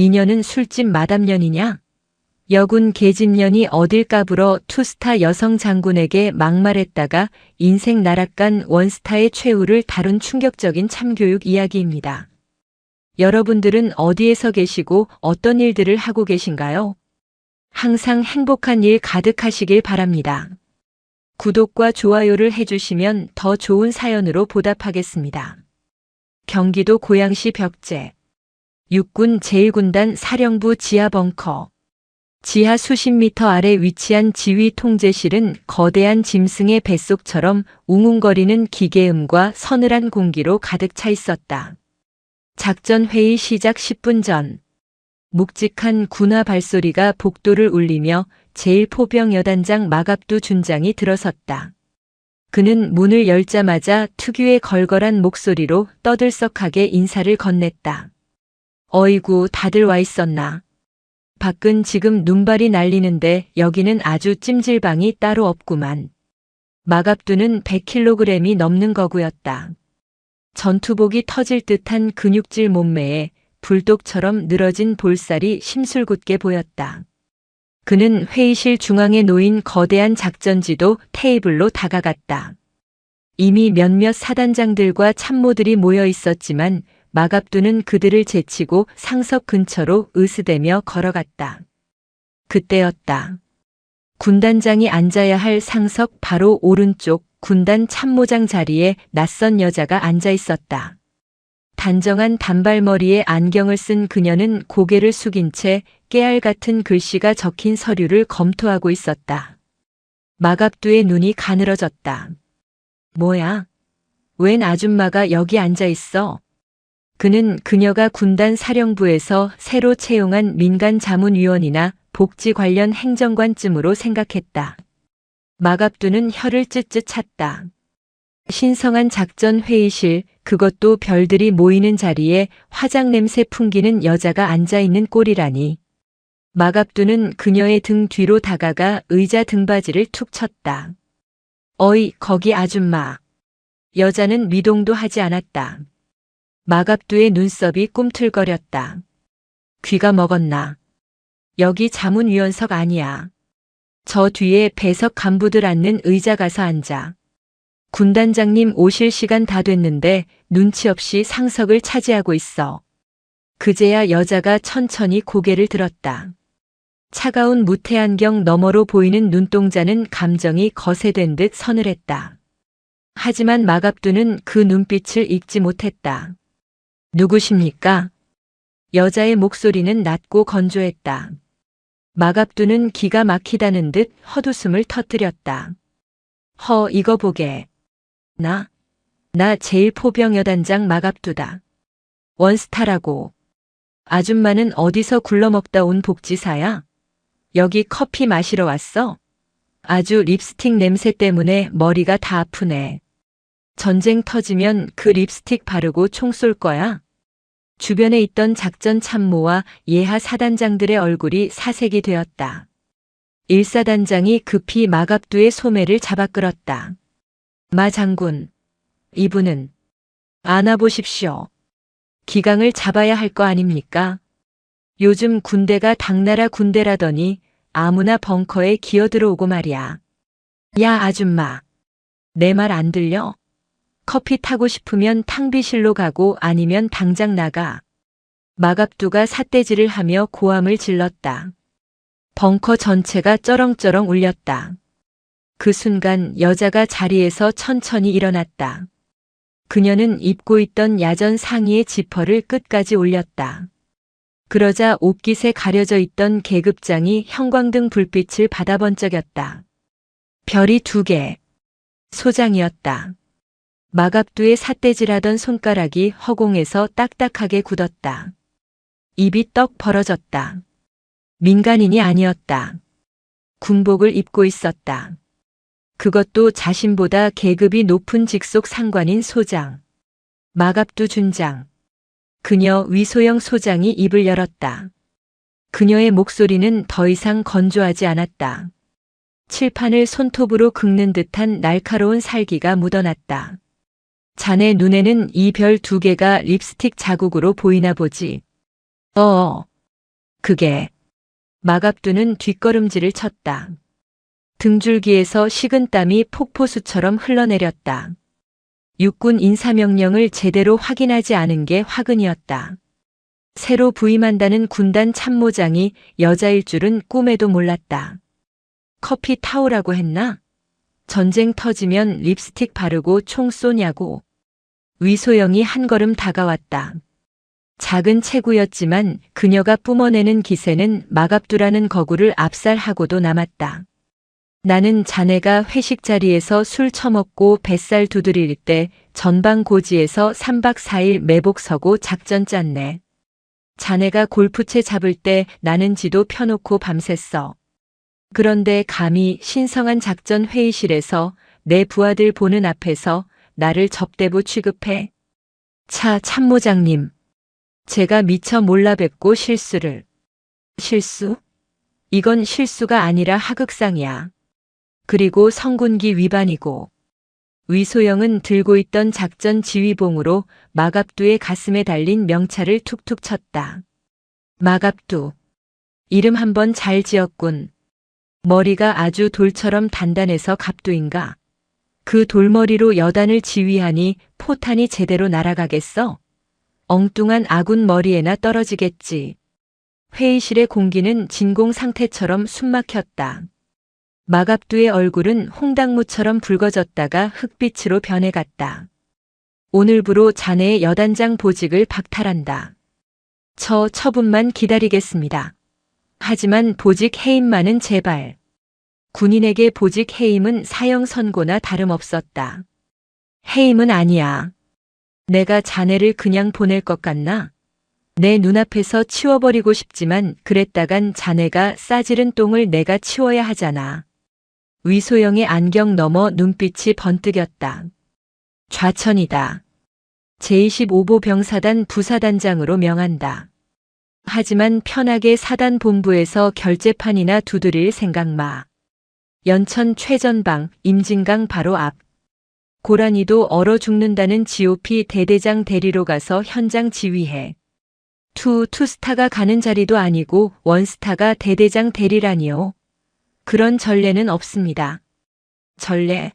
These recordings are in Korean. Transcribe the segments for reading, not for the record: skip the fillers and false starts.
니년은 술집 마담년이냐? 여군 계집년이 어딜 까불어 투스타 여성 장군에게 막말했다가 인생 나락간 원스타의 최후를 다룬 충격적인 참교육 이야기입니다. 여러분들은 어디에서 계시고 어떤 일들을 하고 계신가요? 항상 행복한 일 가득하시길 바랍니다. 구독과 좋아요를 해주시면 더 좋은 사연으로 보답하겠습니다. 경기도 고양시 벽제 육군 제1군단 사령부 지하 벙커 지하 수십 미터 아래 위치한 지휘 통제실은 거대한 짐승의 뱃속처럼 웅웅거리는 기계음과 서늘한 공기로 가득 차 있었다. 작전 회의 시작 10분 전 묵직한 군화 발소리가 복도를 울리며 제1포병 여단장 마갑두 준장이 들어섰다. 그는 문을 열자마자 특유의 걸걸한 목소리로 떠들썩하게 인사를 건넸다. 어이구, 다들 와 있었나? 밖은 지금 눈발이 날리는데 여기는 아주 찜질방이 따로 없구만. 마갑두는 100kg이 넘는 거구였다. 전투복이 터질 듯한 근육질 몸매에 불독처럼 늘어진 볼살이 심술궂게 보였다. 그는 회의실 중앙에 놓인 거대한 작전지도 테이블로 다가갔다. 이미 몇몇 사단장들과 참모들이 모여 있었지만 마갑두는 그들을 제치고 상석 근처로 으스대며 걸어갔다. 그때였다. 군단장이 앉아야 할 상석 바로 오른쪽 군단 참모장 자리에 낯선 여자가 앉아 있었다. 단정한 단발머리에 안경을 쓴 그녀는 고개를 숙인 채 깨알 같은 글씨가 적힌 서류를 검토하고 있었다. 마갑두의 눈이 가늘어졌다. 뭐야? 웬 아줌마가 여기 앉아 있어? 그는 그녀가 군단 사령부에서 새로 채용한 민간 자문위원이나 복지 관련 행정관쯤으로 생각했다. 마갑두는 혀를 쯧쯧 찼다. 신성한 작전 회의실, 그것도 별들이 모이는 자리에 화장 냄새 풍기는 여자가 앉아 있는 꼴이라니. 마갑두는 그녀의 등 뒤로 다가가 의자 등받이를 툭 쳤다. 어이, 거기 아줌마. 여자는 미동도 하지 않았다. 마갑두의 눈썹이 꿈틀거렸다. 귀가 먹었나? 여기 자문위원석 아니야. 저 뒤에 배석 간부들 앉는 의자 가서 앉아. 군단장님 오실 시간 다 됐는데 눈치 없이 상석을 차지하고 있어. 그제야 여자가 천천히 고개를 들었다. 차가운 무태안경 너머로 보이는 눈동자는 감정이 거세된 듯 서늘했다. 하지만 마갑두는 그 눈빛을 읽지 못했다. 누구십니까? 여자의 목소리는 낮고 건조했다. 마갑두는 기가 막히다는 듯 헛웃음을 터뜨렸다. 이거 보게. 나 제1포병 여단장 마갑두다. 원스타라고. 아줌마는 어디서 굴러먹다 온 복지사야? 여기 커피 마시러 왔어? 아주 립스틱 냄새 때문에 머리가 다 아프네. 전쟁 터지면 그 립스틱 바르고 총 쏠 거야? 주변에 있던 작전 참모와 예하 사단장들의 얼굴이 사색이 되었다. 1사단장이 급히 마갑두의 소매를 잡아 끌었다. 마 장군, 이분은 안아보십시오. 기강을 잡아야 할 거 아닙니까? 요즘 군대가 당나라 군대라더니 아무나 벙커에 기어들어오고 말이야. 야 아줌마, 내 말 안 들려? 커피 타고 싶으면 탕비실로 가고 아니면 당장 나가. 마갑두가 삿대질을 하며 고함을 질렀다. 벙커 전체가 쩌렁쩌렁 울렸다. 그 순간 여자가 자리에서 천천히 일어났다. 그녀는 입고 있던 야전 상의의 지퍼를 끝까지 올렸다. 그러자 옷깃에 가려져 있던 계급장이 형광등 불빛을 받아 번쩍였다. 별이 2개. 소장이었다. 마갑두의 삿대질하던 손가락이 허공에서 딱딱하게 굳었다. 입이 떡 벌어졌다. 민간인이 아니었다. 군복을 입고 있었다. 그것도 자신보다 계급이 높은 직속 상관인 소장. 마갑두 준장. 그녀 위소영 소장이 입을 열었다. 그녀의 목소리는 더 이상 건조하지 않았다. 칠판을 손톱으로 긁는 듯한 날카로운 살기가 묻어났다. 자네 눈에는 이 별 2개가 립스틱 자국으로 보이나 보지. 그게. 마갑두는 뒷걸음질을 쳤다. 등줄기에서 식은땀이 폭포수처럼 흘러내렸다. 육군 인사명령을 제대로 확인하지 않은 게 화근이었다. 새로 부임한다는 군단 참모장이 여자일 줄은 꿈에도 몰랐다. 커피 타오라고 했나? 전쟁 터지면 립스틱 바르고 총 쏘냐고. 위소영이 한 걸음 다가왔다. 작은 체구였지만 그녀가 뿜어내는 기세는 마갑두라는 거구를 압살하고도 남았다. 나는 자네가 회식 자리에서 술 처먹고 뱃살 두드릴 때 전방고지에서 3박 4일 매복 서고 작전 짰네. 자네가 골프채 잡을 때 나는 지도 펴놓고 밤샜어. 그런데 감히 신성한 작전 회의실에서 내 부하들 보는 앞에서 나를 접대부 취급해. 차 참모장님. 제가 미처 몰라 뵙고 실수를. 실수? 이건 실수가 아니라 하극상이야. 그리고 성군기 위반이고. 위소영은 들고 있던 작전 지휘봉으로 마갑두의 가슴에 달린 명찰을 툭툭 쳤다. 마갑두. 이름 한번 잘 지었군. 머리가 아주 돌처럼 단단해서 갑두인가. 그 돌머리로 여단을 지휘하니 포탄이 제대로 날아가겠어? 엉뚱한 아군 머리에나 떨어지겠지. 회의실의 공기는 진공 상태처럼 숨막혔다. 마갑두의 얼굴은 홍당무처럼 붉어졌다가 흑빛으로 변해갔다. 오늘부로 자네의 여단장 보직을 박탈한다. 저 처분만 기다리겠습니다. 하지만 보직 해임만은 제발. 군인에게 보직 해임은 사형 선고나 다름없었다. 해임은 아니야. 내가 자네를 그냥 보낼 것 같나? 내 눈앞에서 치워버리고 싶지만 그랬다간 자네가 싸지른 똥을 내가 치워야 하잖아. 위소영의 안경 너머 눈빛이 번뜩였다. 좌천이다. 제25보 병사단 부사단장으로 명한다. 하지만 편하게 사단 본부에서 결재판이나 두드릴 생각 마. 연천 최전방 임진강 바로 앞. 고라니도 얼어 죽는다는 GOP 대대장 대리로 가서 현장 지휘해. 투스타가 가는 자리도 아니고 원스타가 대대장 대리라니요. 그런 전례는 없습니다. 전례?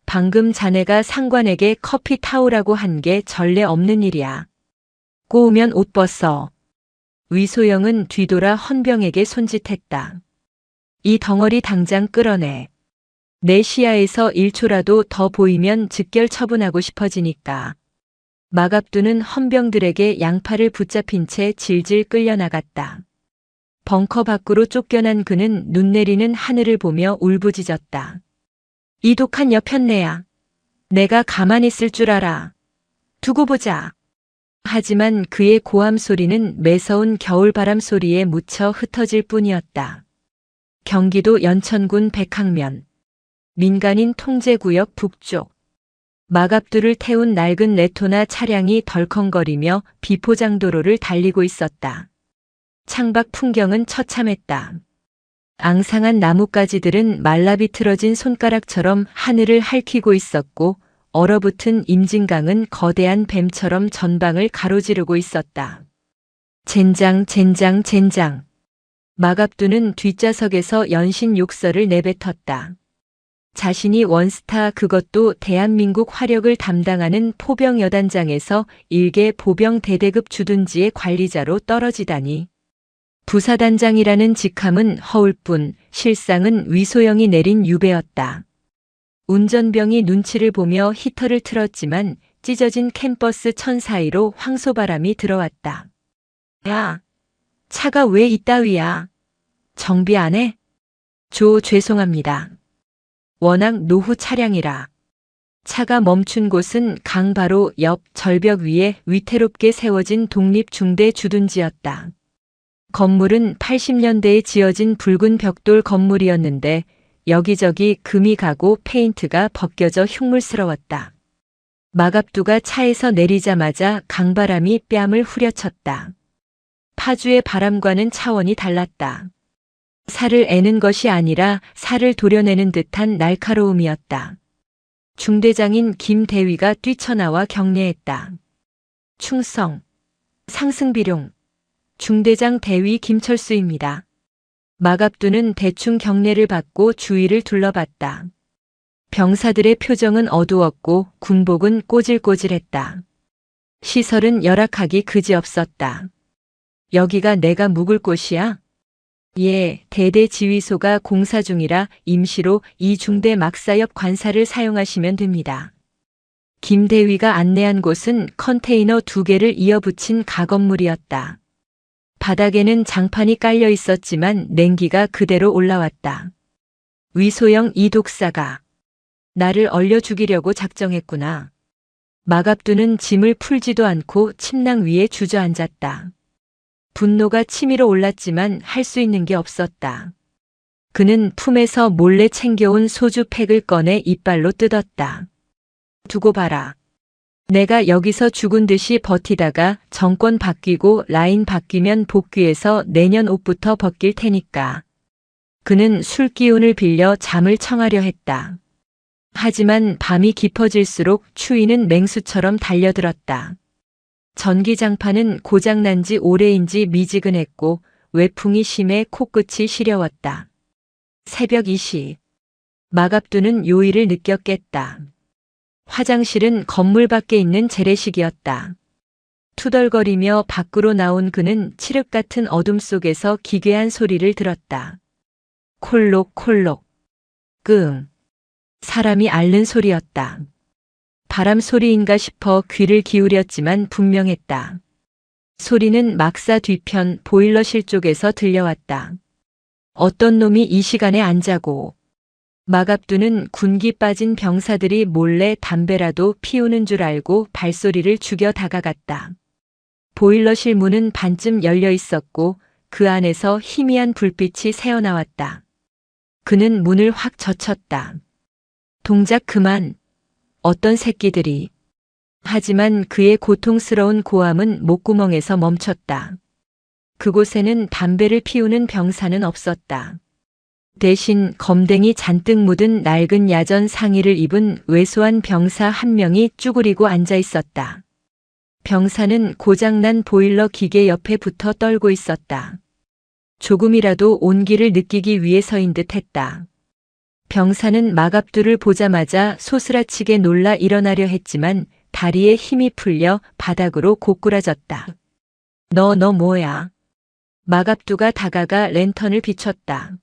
방금 자네가 상관에게 커피 타오라고 한 게 전례 없는 일이야. 꼬우면 옷 벗어. 위소영은 뒤돌아 헌병에게 손짓했다. 이 덩어리 당장 끌어내. 내 시야에서 1초라도 더 보이면 즉결 처분하고 싶어지니까. 마갑두는 헌병들에게 양팔을 붙잡힌 채 질질 끌려나갔다. 벙커 밖으로 쫓겨난 그는 눈 내리는 하늘을 보며 울부짖었다. 이 독한 여편네야. 내가 가만히 있을 줄 알아. 두고 보자. 하지만 그의 고함 소리는 매서운 겨울바람 소리에 묻혀 흩어질 뿐이었다. 경기도 연천군 백항면. 민간인 통제구역 북쪽. 마갑두를 태운 낡은 레토나 차량이 덜컹거리며 비포장도로를 달리고 있었다. 창밖 풍경은 처참했다. 앙상한 나뭇가지들은 말라비틀어진 손가락처럼 하늘을 핥히고 있었고 얼어붙은 임진강은 거대한 뱀처럼 전방을 가로지르고 있었다. 젠장. 마갑두는 뒷좌석에서 연신 욕설을 내뱉었다. 자신이 원스타, 그것도 대한민국 화력을 담당하는 포병 여단장에서 일개 보병 대대급 주둔지의 관리자로 떨어지다니. 부사단장이라는 직함은 허울 뿐 실상은 위소영이 내린 유배였다. 운전병이 눈치를 보며 히터를 틀었지만 찢어진 캠퍼스 천 사이로 황소바람이 들어왔다. 야, 차가 왜 이따위야? 정비 안 해? 죄송합니다. 워낙 노후 차량이라. 차가 멈춘 곳은 강 바로 옆 절벽 위에 위태롭게 세워진 독립중대 주둔지였다. 건물은 80년대에 지어진 붉은 벽돌 건물이었는데 여기저기 금이 가고 페인트가 벗겨져 흉물스러웠다. 마갑두가 차에서 내리자마자 강바람이 뺨을 후려쳤다. 파주의 바람과는 차원이 달랐다. 살을 애는 것이 아니라 살을 도려내는 듯한 날카로움이었다. 중대장인 김대위가 뛰쳐나와 격려했다. 충성, 상승비룡, 중대장 대위 김철수입니다. 마갑두는 대충 경례를 받고 주위를 둘러봤다. 병사들의 표정은 어두웠고 군복은 꼬질꼬질했다. 시설은 열악하기 그지없었다. 여기가 내가 묵을 곳이야? 예, 대대 지휘소가 공사 중이라 임시로 이 중대 막사옆 관사를 사용하시면 됩니다. 김 대위가 안내한 곳은 컨테이너 2개를 이어붙인 가건물이었다. 바닥에는 장판이 깔려 있었지만 냉기가 그대로 올라왔다. 위소영 이 독사가 나를 얼려 죽이려고 작정했구나. 마갑두는 짐을 풀지도 않고 침낭 위에 주저앉았다. 분노가 치밀어 올랐지만 할 수 있는 게 없었다. 그는 품에서 몰래 챙겨온 소주팩을 꺼내 이빨로 뜯었다. 두고 봐라. 내가 여기서 죽은 듯이 버티다가 정권 바뀌고 라인 바뀌면 복귀해서 내년 옷부터 벗길 테니까. 그는 술 기운을 빌려 잠을 청하려 했다. 하지만 밤이 깊어질수록 추위는 맹수처럼 달려들었다. 전기장판은 고장난 지 오래인지 미지근했고 외풍이 심해 코끝이 시려웠다. 새벽 2시. 마갑두는 요일을 느꼈겠다. 화장실은 건물 밖에 있는 재래식이었다. 투덜거리며 밖으로 나온 그는 칠흑 같은 어둠 속에서 기괴한 소리를 들었다. 콜록콜록. 끙. 사람이 앓는 소리였다. 바람 소리인가 싶어 귀를 기울였지만 분명했다. 소리는 막사 뒤편 보일러실 쪽에서 들려왔다. 어떤 놈이 이 시간에 안 자고. 마갑두는 군기 빠진 병사들이 몰래 담배라도 피우는 줄 알고 발소리를 죽여 다가갔다. 보일러실 문은 반쯤 열려 있었고 그 안에서 희미한 불빛이 새어나왔다. 그는 문을 확 젖혔다. 동작 그만. 어떤 새끼들이. 하지만 그의 고통스러운 고함은 목구멍에서 멈췄다. 그곳에는 담배를 피우는 병사는 없었다. 대신 검댕이 잔뜩 묻은 낡은 야전 상의를 입은 왜소한 병사 한 명이 쭈그리고 앉아 있었다. 병사는 고장난 보일러 기계 옆에 붙어 떨고 있었다. 조금이라도 온기를 느끼기 위해서인 듯 했다. 병사는 마갑두를 보자마자 소스라치게 놀라 일어나려 했지만 다리에 힘이 풀려 바닥으로 고꾸라졌다. 너 뭐야? 마갑두가 다가가 랜턴을 비췄다.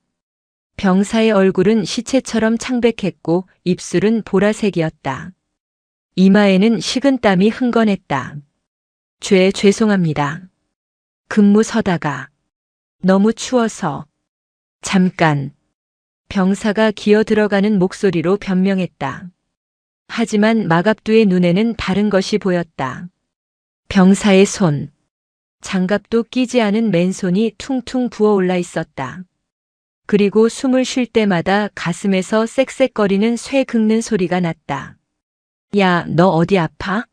병사의 얼굴은 시체처럼 창백했고 입술은 보라색이었다. 이마에는 식은 땀이 흥건했다. 죄송합니다. 근무 서다가. 너무 추워서. 잠깐. 병사가 기어 들어가는 목소리로 변명했다. 하지만 마갑두의 눈에는 다른 것이 보였다. 병사의 손. 장갑도 끼지 않은 맨손이 퉁퉁 부어올라 있었다. 그리고 숨을 쉴 때마다 가슴에서 쌕쌕거리는 쇠 긁는 소리가 났다. 야, 너 어디 아파?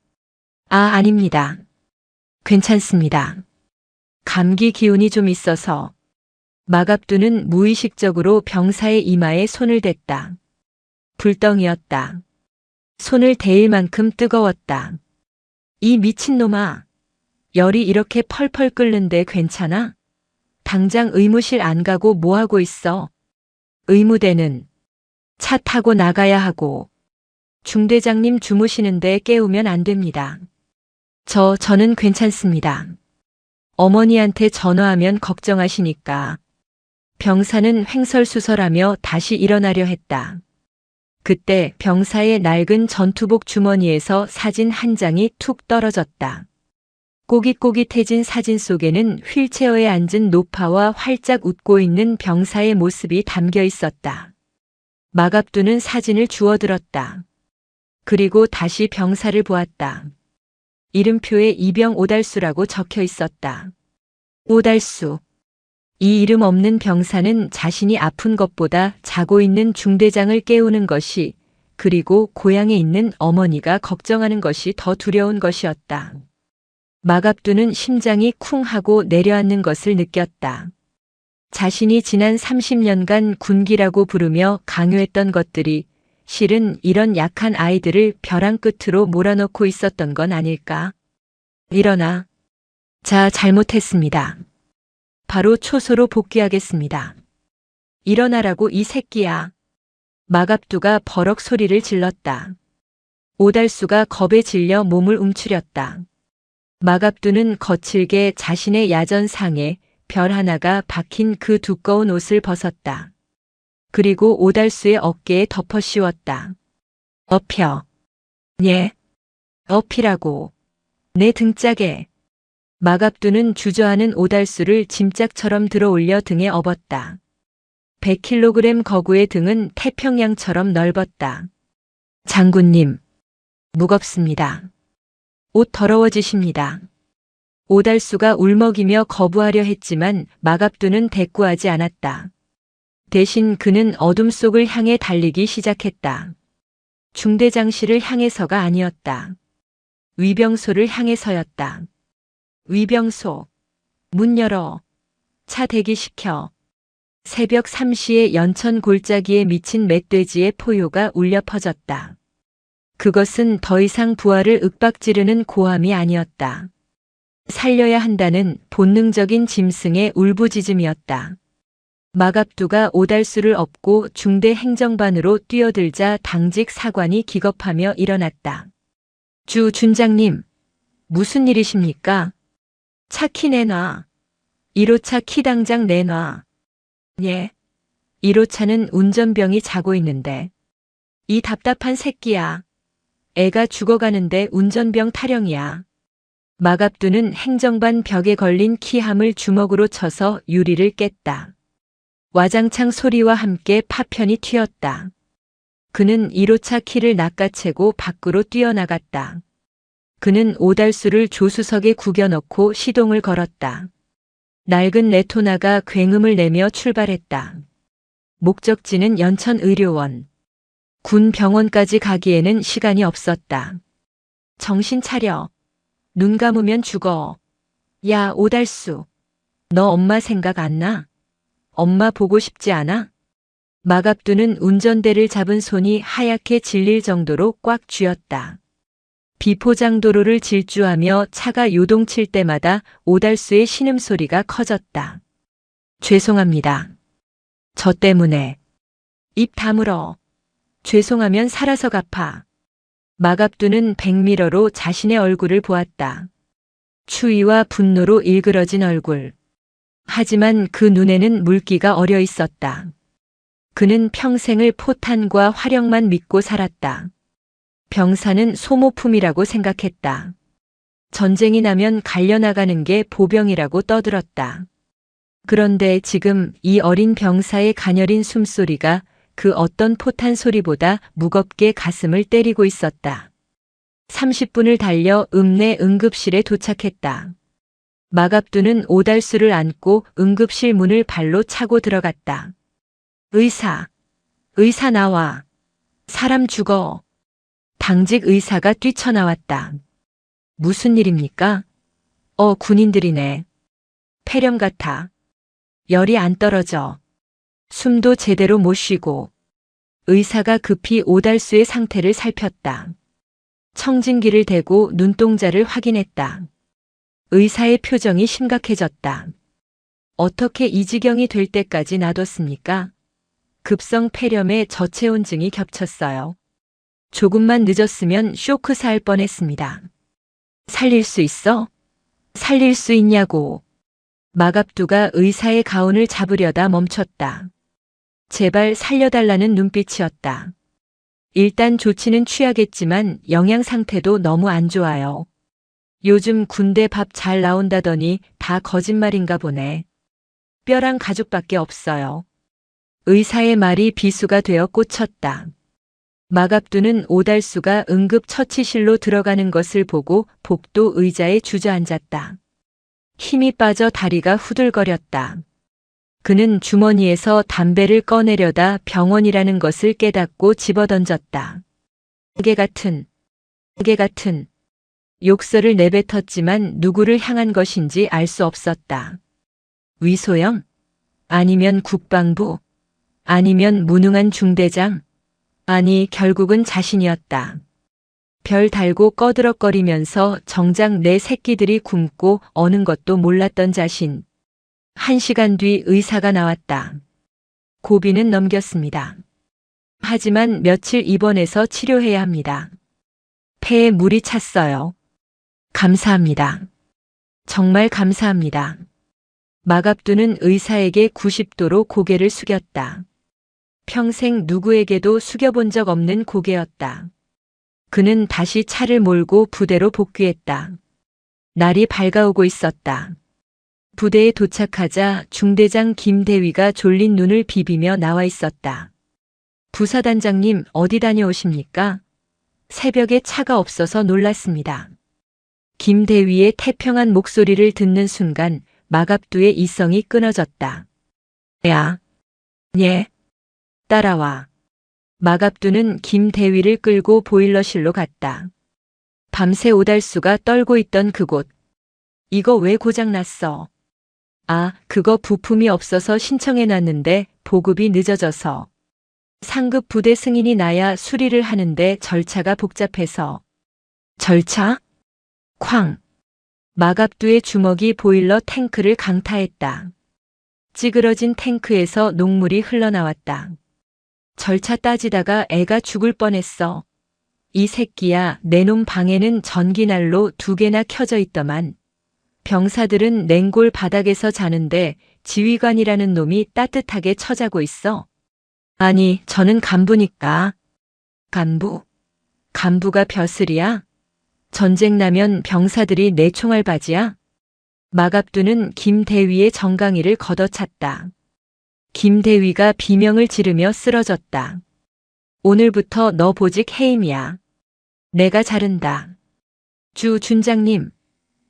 아닙니다. 괜찮습니다. 감기 기운이 좀 있어서. 마갑두는 무의식적으로 병사의 이마에 손을 댔다. 불덩이였다. 손을 대일 만큼 뜨거웠다. 이 미친놈아. 열이 이렇게 펄펄 끓는데 괜찮아? 당장 의무실 안 가고 뭐하고 있어? 의무대는 차 타고 나가야 하고. 중대장님 주무시는데 깨우면 안 됩니다. 저는 괜찮습니다. 어머니한테 전화하면 걱정하시니까. 병사는 횡설수설하며 다시 일어나려 했다. 그때 병사의 낡은 전투복 주머니에서 사진 한 장이 툭 떨어졌다. 꼬깃꼬깃해진 사진 속에는 휠체어에 앉은 노파와 활짝 웃고 있는 병사의 모습이 담겨 있었다. 마갑두는 사진을 주워들었다. 그리고 다시 병사를 보았다. 이름표에 이병 오달수라고 적혀 있었다. 오달수. 이 이름 없는 병사는 자신이 아픈 것보다 자고 있는 중대장을 깨우는 것이, 그리고 고향에 있는 어머니가 걱정하는 것이 더 두려운 것이었다. 마갑두는 심장이 쿵 하고 내려앉는 것을 느꼈다. 자신이 지난 30년간 군기라고 부르며 강요했던 것들이 실은 이런 약한 아이들을 벼랑 끝으로 몰아넣고 있었던 건 아닐까? 일어나. 자, 잘못했습니다. 바로 초소로 복귀하겠습니다. 일어나라고 이 새끼야. 마갑두가 버럭 소리를 질렀다. 오달수가 겁에 질려 몸을 움츠렸다. 마갑두는 거칠게 자신의 야전상에 별 하나가 박힌 그 두꺼운 옷을 벗었다. 그리고 오달수의 어깨에 덮어 씌웠다. 엎혀. 예. 엎이라고. 내 등짝에. 마갑두는 주저하는 오달수를 짐짝처럼 들어올려 등에 업었다. 100kg 거구의 등은 태평양처럼 넓었다. 장군님. 무겁습니다. 옷 더러워지십니다. 오달수가 울먹이며 거부하려 했지만 마갑두는 대꾸하지 않았다. 대신 그는 어둠 속을 향해 달리기 시작했다. 중대장실을 향해서가 아니었다. 위병소를 향해서였다. 위병소. 문 열어. 차 대기시켜. 새벽 3시에 연천 골짜기에 미친 멧돼지의 포효가 울려 퍼졌다. 그것은 더 이상 부하를 윽박지르는 고함이 아니었다. 살려야 한다는 본능적인 짐승의 울부짖음이었다. 마갑두가 오달수를 업고 중대 행정반으로 뛰어들자 당직 사관이 기겁하며 일어났다. 주 준장님, 무슨 일이십니까? 차 키 내놔. 1호차 키 당장 내놔. 예. 1호차는 운전병이 자고 있는데. 이 답답한 새끼야. 애가 죽어가는데 운전병 타령이야. 마갑두는 행정반 벽에 걸린 키함을 주먹으로 쳐서 유리를 깼다. 와장창 소리와 함께 파편이 튀었다. 그는 1호차 키를 낚아채고 밖으로 뛰어나갔다. 그는 오달수를 조수석에 구겨넣고 시동을 걸었다. 낡은 레토나가 굉음을 내며 출발했다. 목적지는 연천의료원. 군 병원까지 가기에는 시간이 없었다. 정신 차려. 눈 감으면 죽어. 야, 오달수. 너 엄마 생각 안 나? 엄마 보고 싶지 않아? 마갑두는 운전대를 잡은 손이 하얗게 질릴 정도로 꽉 쥐었다. 비포장도로를 질주하며 차가 요동칠 때마다 오달수의 신음소리가 커졌다. 죄송합니다. 저 때문에. 입 다물어. 죄송하면 살아서 갚아. 마갑두는 백미러로 자신의 얼굴을 보았다. 추위와 분노로 일그러진 얼굴. 하지만 그 눈에는 물기가 어려 있었다. 그는 평생을 포탄과 화력만 믿고 살았다. 병사는 소모품이라고 생각했다. 전쟁이 나면 갈려나가는 게 보병이라고 떠들었다. 그런데 지금 이 어린 병사의 가녀린 숨소리가 그 어떤 포탄 소리보다 무겁게 가슴을 때리고 있었다. 30분을 달려 읍내 응급실에 도착했다. 마갑두는 오달수를 안고 응급실 문을 발로 차고 들어갔다. 의사 나와. 사람 죽어. 당직 의사가 뛰쳐나왔다. 무슨 일입니까? 군인들이네. 폐렴 같아. 열이 안 떨어져. 숨도 제대로 못 쉬고. 의사가 급히 오달수의 상태를 살폈다. 청진기를 대고 눈동자를 확인했다. 의사의 표정이 심각해졌다. 어떻게 이 지경이 될 때까지 놔뒀습니까? 급성 폐렴에 저체온증이 겹쳤어요. 조금만 늦었으면 쇼크사할 뻔했습니다. 살릴 수 있어? 살릴 수 있냐고. 마갑두가 의사의 가운을 잡으려다 멈췄다. 제발 살려달라는 눈빛이었다. 일단 조치는 취하겠지만 영양 상태도 너무 안 좋아요. 요즘 군대 밥 잘 나온다더니 다 거짓말인가 보네. 뼈랑 가죽밖에 없어요. 의사의 말이 비수가 되어 꽂혔다. 마갑두는 오달수가 응급처치실로 들어가는 것을 보고 복도 의자에 주저앉았다. 힘이 빠져 다리가 후들거렸다. 그는 주머니에서 담배를 꺼내려다 병원이라는 것을 깨닫고 집어던졌다. 개 같은 욕설을 내뱉었지만 누구를 향한 것인지 알 수 없었다. 위소영? 아니면 국방부? 아니면 무능한 중대장? 아니, 결국은 자신이었다. 별 달고 꺼드럭거리면서 정작 내 새끼들이 굶고 어는 것도 몰랐던 자신. 1시간 뒤 의사가 나왔다. 고비는 넘겼습니다. 하지만 며칠 입원해서 치료해야 합니다. 폐에 물이 찼어요. 감사합니다. 정말 감사합니다. 마갑두는 의사에게 90도로 고개를 숙였다. 평생 누구에게도 숙여본 적 없는 고개였다. 그는 다시 차를 몰고 부대로 복귀했다. 날이 밝아오고 있었다. 부대에 도착하자 중대장 김대위가 졸린 눈을 비비며 나와 있었다. 부사단장님, 어디 다녀오십니까? 새벽에 차가 없어서 놀랐습니다. 김대위의 태평한 목소리를 듣는 순간 마갑두의 이성이 끊어졌다. 야, 예, 따라와. 마갑두는 김대위를 끌고 보일러실로 갔다. 밤새 오달수가 떨고 있던 그곳. 이거 왜 고장났어? 아, 그거 부품이 없어서 신청해놨는데 보급이 늦어져서. 상급 부대 승인이 나야 수리를 하는데 절차가 복잡해서. 절차? 쾅. 마갑두의 주먹이 보일러 탱크를 강타했다. 찌그러진 탱크에서 녹물이 흘러나왔다. 절차 따지다가 애가 죽을 뻔했어. 이 새끼야, 내 놈 방에는 전기난로 2개나 켜져 있더만. 병사들은 냉골 바닥에서 자는데 지휘관이라는 놈이 따뜻하게 처자고 있어. 아니, 저는 간부니까. 간부? 간부가 벼슬이야? 전쟁 나면 병사들이 내 총알바지야? 마갑두는 김대위의 정강이를 걷어찼다. 김대위가 비명을 지르며 쓰러졌다. 오늘부터 너 보직 해임이야. 내가 자른다. 주 준장님,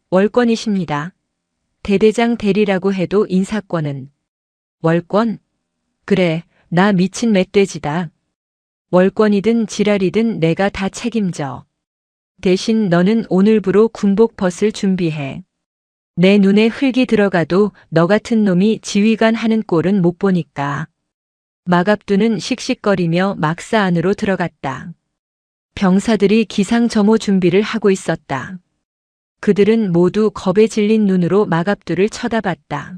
월권이십니다. 대대장 대리라고 해도 인사권은. 월권? 그래, 나 미친 멧돼지다. 월권이든 지랄이든 내가 다 책임져. 대신 너는 오늘부로 군복 벗을 준비해. 내 눈에 흙이 들어가도 너 같은 놈이 지휘관 하는 꼴은 못 보니까. 마갑두는 씩씩거리며 막사 안으로 들어갔다. 병사들이 기상점호 준비를 하고 있었다. 그들은 모두 겁에 질린 눈으로 마갑두를 쳐다봤다.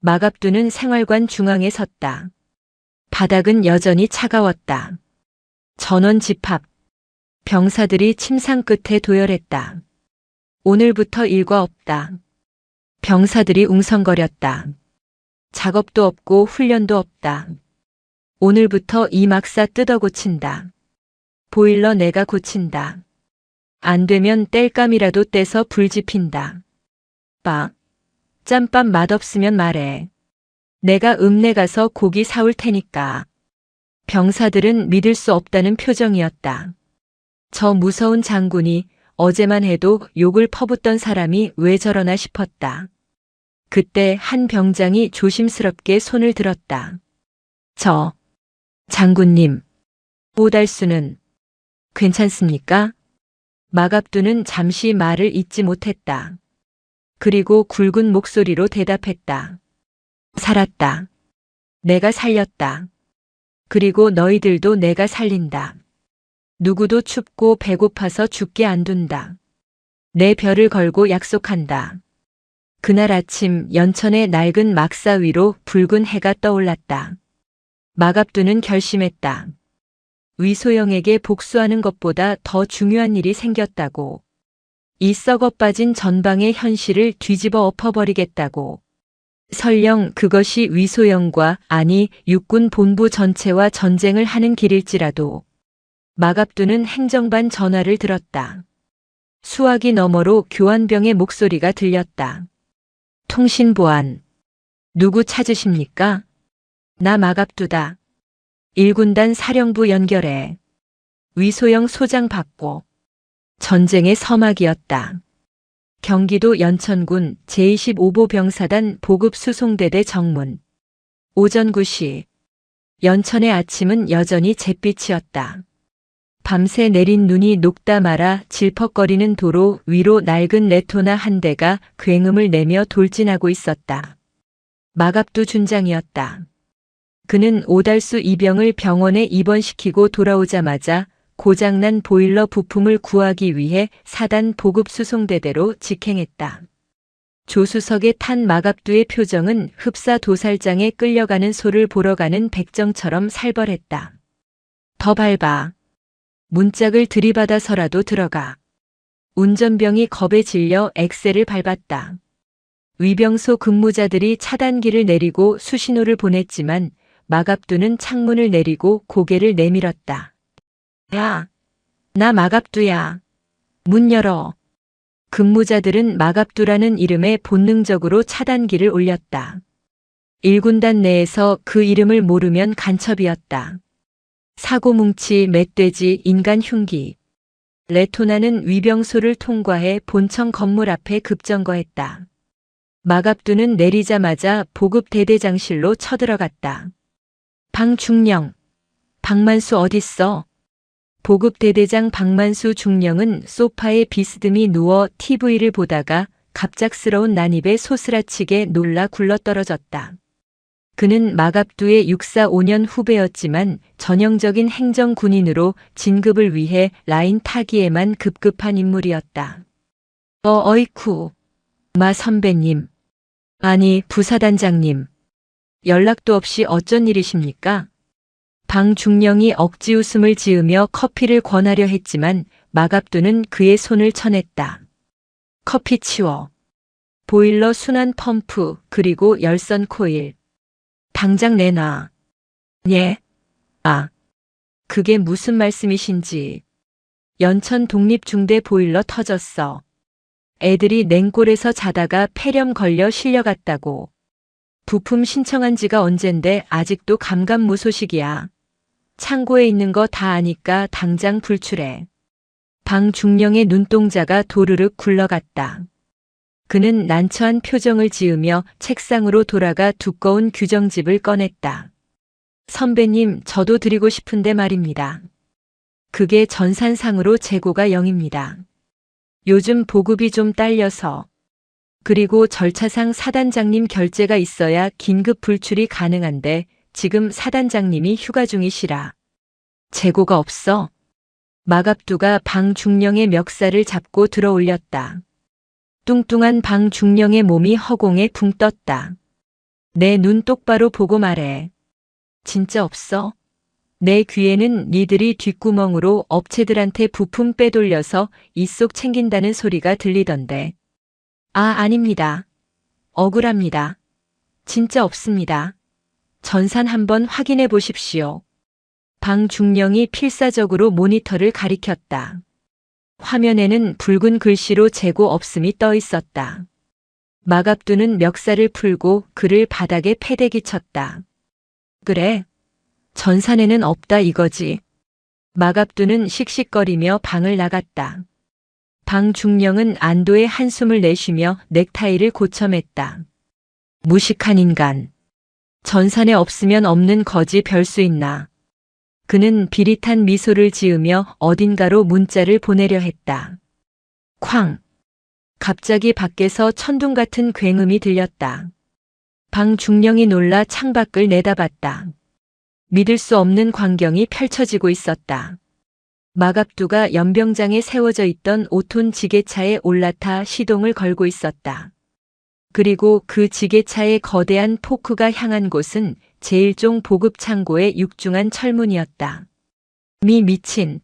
마갑두는 생활관 중앙에 섰다. 바닥은 여전히 차가웠다. 전원 집합. 병사들이 침상 끝에 도열했다. 오늘부터 일과 없다. 병사들이 웅성거렸다. 작업도 없고 훈련도 없다. 오늘부터 이 막사 뜯어 고친다. 보일러 내가 고친다. 안 되면 땔감이라도 떼서 불 지핀다. 짬밥 맛없으면 말해. 내가 읍내 가서 고기 사올 테니까. 병사들은 믿을 수 없다는 표정이었다. 저 무서운 장군이 어제만 해도 욕을 퍼붓던 사람이 왜 저러나 싶었다. 그때 한 병장이 조심스럽게 손을 들었다. 장군님, 오달수는 괜찮습니까? 마갑두는 잠시 말을 잇지 못했다. 그리고 굵은 목소리로 대답했다. 살았다. 내가 살렸다. 그리고 너희들도 내가 살린다. 누구도 춥고 배고파서 죽게 안 둔다. 내 별을 걸고 약속한다. 그날 아침 연천의 낡은 막사 위로 붉은 해가 떠올랐다. 마갑두는 결심했다. 위소영에게 복수하는 것보다 더 중요한 일이 생겼다고. 이 썩어 빠진 전방의 현실을 뒤집어 엎어버리겠다고. 설령 그것이 위소영과 아니 육군 본부 전체와 전쟁을 하는 길일지라도. 마갑두는 행정반 전화를 들었다. 수화기 너머로 교환병의 목소리가 들렸다. 통신보안. 누구 찾으십니까? 나 마갑두다. 1군단 사령부 연결해. 위소영 소장 받고. 전쟁의 서막이었다. 경기도 연천군 제25보 병사단 보급수송대대 정문. 오전 9시. 연천의 아침은 여전히 잿빛이었다. 밤새 내린 눈이 녹다 말아 질퍽거리는 도로 위로 낡은 레토나 한 대가 굉음을 내며 돌진하고 있었다. 마갑두 준장이었다. 그는 오달수 이병을 병원에 입원시키고 돌아오자마자 고장난 보일러 부품을 구하기 위해 사단 보급수송대대로 직행했다. 조수석에 탄 마갑두의 표정은 흡사 도살장에 끌려가는 소를 보러 가는 백정처럼 살벌했다. 더 밟아. 문짝을 들이받아서라도 들어가. 운전병이 겁에 질려 엑셀을 밟았다. 위병소 근무자들이 차단기를 내리고 수신호를 보냈지만 마갑두는 창문을 내리고 고개를 내밀었다. 야, 나 마갑두야. 문 열어. 근무자들은 마갑두라는 이름에 본능적으로 차단기를 올렸다. 1군단 내에서 그 이름을 모르면 간첩이었다. 사고뭉치, 멧돼지, 인간 흉기. 레토나는 위병소를 통과해 본청 건물 앞에 급정거했다. 마갑두는 내리자마자 보급 대대장실로 쳐들어갔다. 방중령. 박만수 어딨어? 보급 대대장 박만수 중령은 소파에 비스듬히 누워 TV를 보다가 갑작스러운 난입에 소스라치게 놀라 굴러떨어졌다. 그는 마갑두의 645년 후배였지만 전형적인 행정군인으로 진급을 위해 라인 타기에만 급급한 인물이었다. 어이쿠. 마 선배님. 아니, 부사단장님. 연락도 없이 어쩐 일이십니까? 방중령이 억지 웃음을 지으며 커피를 권하려 했지만 마갑두는 그의 손을 쳐냈다. 커피 치워. 보일러 순환 펌프 그리고 열선 코일. 당장 내놔. 예? 아, 그게 무슨 말씀이신지. 연천 독립중대 보일러 터졌어. 애들이 냉골에서 자다가 폐렴 걸려 실려갔다고. 부품 신청한 지가 언젠데 아직도 감감무소식이야. 창고에 있는 거 다 아니까 당장 불출해. 방중령의 눈동자가 도르륵 굴러갔다. 그는 난처한 표정을 지으며 책상으로 돌아가 두꺼운 규정집을 꺼냈다. 선배님, 저도 드리고 싶은데 말입니다. 그게 전산상으로 재고가 0입니다. 요즘 보급이 좀 딸려서. 그리고 절차상 사단장님 결재가 있어야 긴급 불출이 가능한데 지금 사단장님이 휴가 중이시라. 재고가 없어? 마갑두가 방중령의 멱살을 잡고 들어 올렸다. 뚱뚱한 방중령의 몸이 허공에 붕 떴다. 내 눈 똑바로 보고 말해. 진짜 없어? 내 귀에는 니들이 뒷구멍으로 업체들한테 부품 빼돌려서 이속 챙긴다는 소리가 들리던데. 아닙니다. 억울합니다. 진짜 없습니다. 전산 한번 확인해 보십시오. 방중령이 필사적으로 모니터를 가리켰다. 화면에는 붉은 글씨로 재고 없음이 떠 있었다. 마갑두는 멱살을 풀고 그를 바닥에 패대기 쳤다. 그래. 전산에는 없다 이거지. 마갑두는 씩씩거리며 방을 나갔다. 방중령은 안도의 한숨을 내쉬며 넥타이를 고쳐맸다. 무식한 인간. 전산에 없으면 없는 거지 별 수 있나. 그는 비릿한 미소를 지으며 어딘가로 문자를 보내려 했다. 쾅. 갑자기 밖에서 천둥 같은 굉음이 들렸다. 방중령이 놀라 창밖을 내다봤다. 믿을 수 없는 광경이 펼쳐지고 있었다. 마갑두가 연병장에 세워져 있던 5톤 지게차에 올라타 시동을 걸고 있었다. 그리고 그 지게차의 거대한 포크가 향한 곳은 제1종 보급 창고의 육중한 철문이었다. 미친.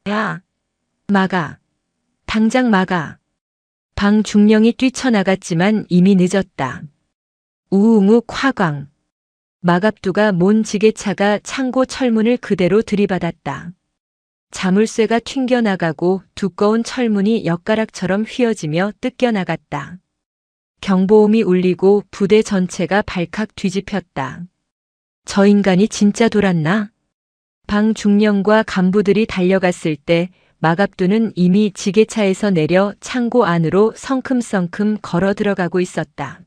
야, 막아. 당장 막아. 방중령이 뛰쳐나갔지만 이미 늦었다. 우웅욱 화광. 마갑두가 몬 지게차가 창고 철문을 그대로 들이받았다. 자물쇠가 튕겨나가고 두꺼운 철문이 엿가락처럼 휘어지며 뜯겨나갔다. 경보음이 울리고 부대 전체가 발칵 뒤집혔다. 저 인간이 진짜 돌았나? 방중령과 간부들이 달려갔을 때 마갑두는 이미 지게차에서 내려 창고 안으로 성큼성큼 걸어 들어가고 있었다.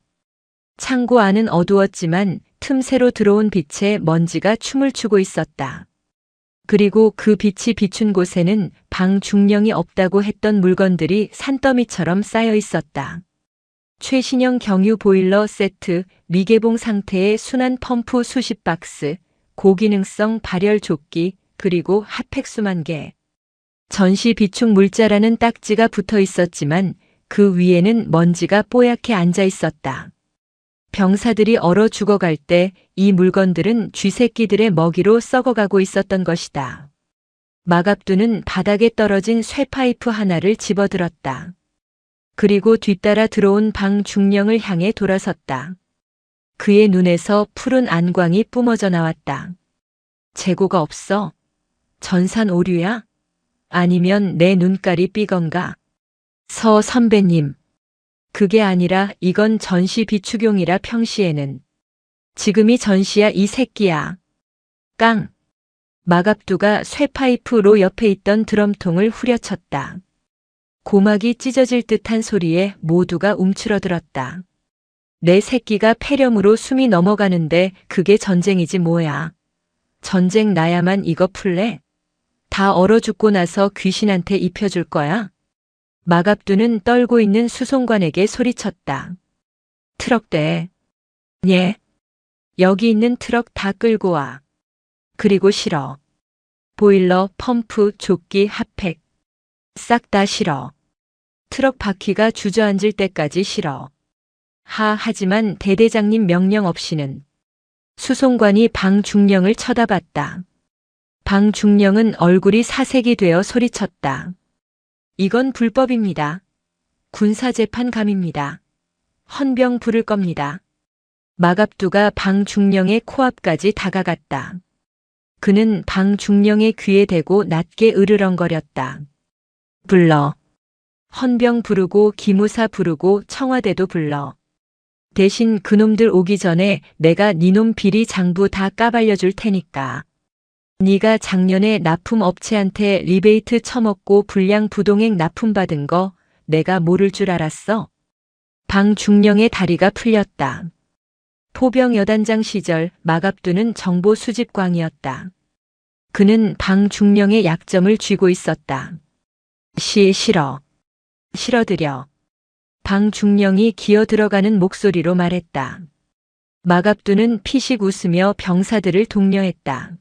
창고 안은 어두웠지만 틈새로 들어온 빛에 먼지가 춤을 추고 있었다. 그리고 그 빛이 비춘 곳에는 방중령이 없다고 했던 물건들이 산더미처럼 쌓여 있었다. 최신형 경유 보일러 세트, 미개봉 상태의 순환 펌프 수십 박스, 고기능성 발열 조끼, 그리고 핫팩 수만 개. 전시 비축 물자라는 딱지가 붙어 있었지만 그 위에는 먼지가 뽀얗게 앉아 있었다. 병사들이 얼어 죽어갈 때 이 물건들은 쥐새끼들의 먹이로 썩어가고 있었던 것이다. 마갑두는 바닥에 떨어진 쇠파이프 하나를 집어들었다. 그리고 뒤따라 들어온 방중령을 향해 돌아섰다. 그의 눈에서 푸른 안광이 뿜어져 나왔다. 재고가 없어? 전산 오류야? 아니면 내 눈깔이 삐건가? 서 선배님. 그게 아니라 이건 전시 비축용이라 평시에는. 지금이 전시야 이 새끼야. 깡. 마갑두가 쇠파이프로 옆에 있던 드럼통을 후려쳤다. 고막이 찢어질 듯한 소리에 모두가 움츠러들었다. 내 새끼가 폐렴으로 숨이 넘어가는데 그게 전쟁이지 뭐야. 전쟁 나야만 이거 풀래? 다 얼어 죽고 나서 귀신한테 입혀줄 거야? 마갑두는 떨고 있는 수송관에게 소리쳤다. 트럭대. 예. 여기 있는 트럭 다 끌고 와. 그리고 실어. 보일러, 펌프, 조끼, 핫팩. 싹 다 실어. 트럭 바퀴가 주저앉을 때까지 실어. 하지만 대대장님 명령 없이는. 수송관이 방중령을 쳐다봤다. 방중령은 얼굴이 사색이 되어 소리쳤다. 이건 불법입니다. 군사재판감입니다. 헌병 부를 겁니다. 마갑두가 방중령의 코앞까지 다가갔다. 그는 방중령의 귀에 대고 낮게 으르렁거렸다. 불러. 헌병 부르고 기무사 부르고 청와대도 불러. 대신 그놈들 오기 전에 내가 니놈 비리 장부 다 까발려 줄 테니까. 네가 작년에 납품업체한테 리베이트 처먹고 불량 부동액 납품받은 거 내가 모를 줄 알았어? 방중령의 다리가 풀렸다. 포병 여단장 시절 마갑두는 정보 수집광이었다. 그는 방중령의 약점을 쥐고 있었다. 싫어. 실어드려. 방중령이 기어 들어가는 목소리로 말했다. 마갑두는 피식 웃으며 병사들을 독려했다.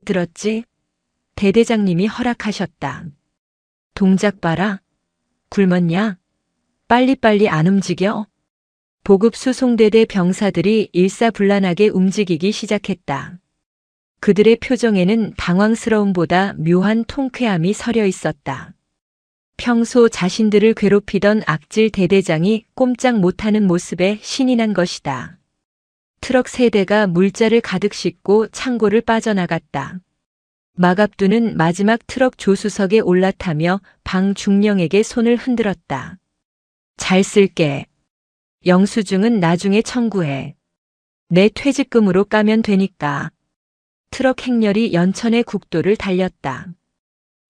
들었지? 대대장님이 허락하셨다. 동작 봐라. 굶었냐? 빨리빨리 안 움직여? 보급 수송대대 병사들이 일사불란하게 움직이기 시작했다. 그들의 표정에는 당황스러움보다 묘한 통쾌함이 서려 있었다. 평소 자신들을 괴롭히던 악질 대대장이 꼼짝 못하는 모습에 신이 난 것이다. 트럭 3대가 물자를 가득 싣고 창고를 빠져나갔다. 마갑두는 마지막 트럭 조수석에 올라타며 방중령에게 손을 흔들었다. 잘 쓸게. 영수증은 나중에 청구해. 내 퇴직금으로 까면 되니까. 트럭 행렬이 연천의 국도를 달렸다.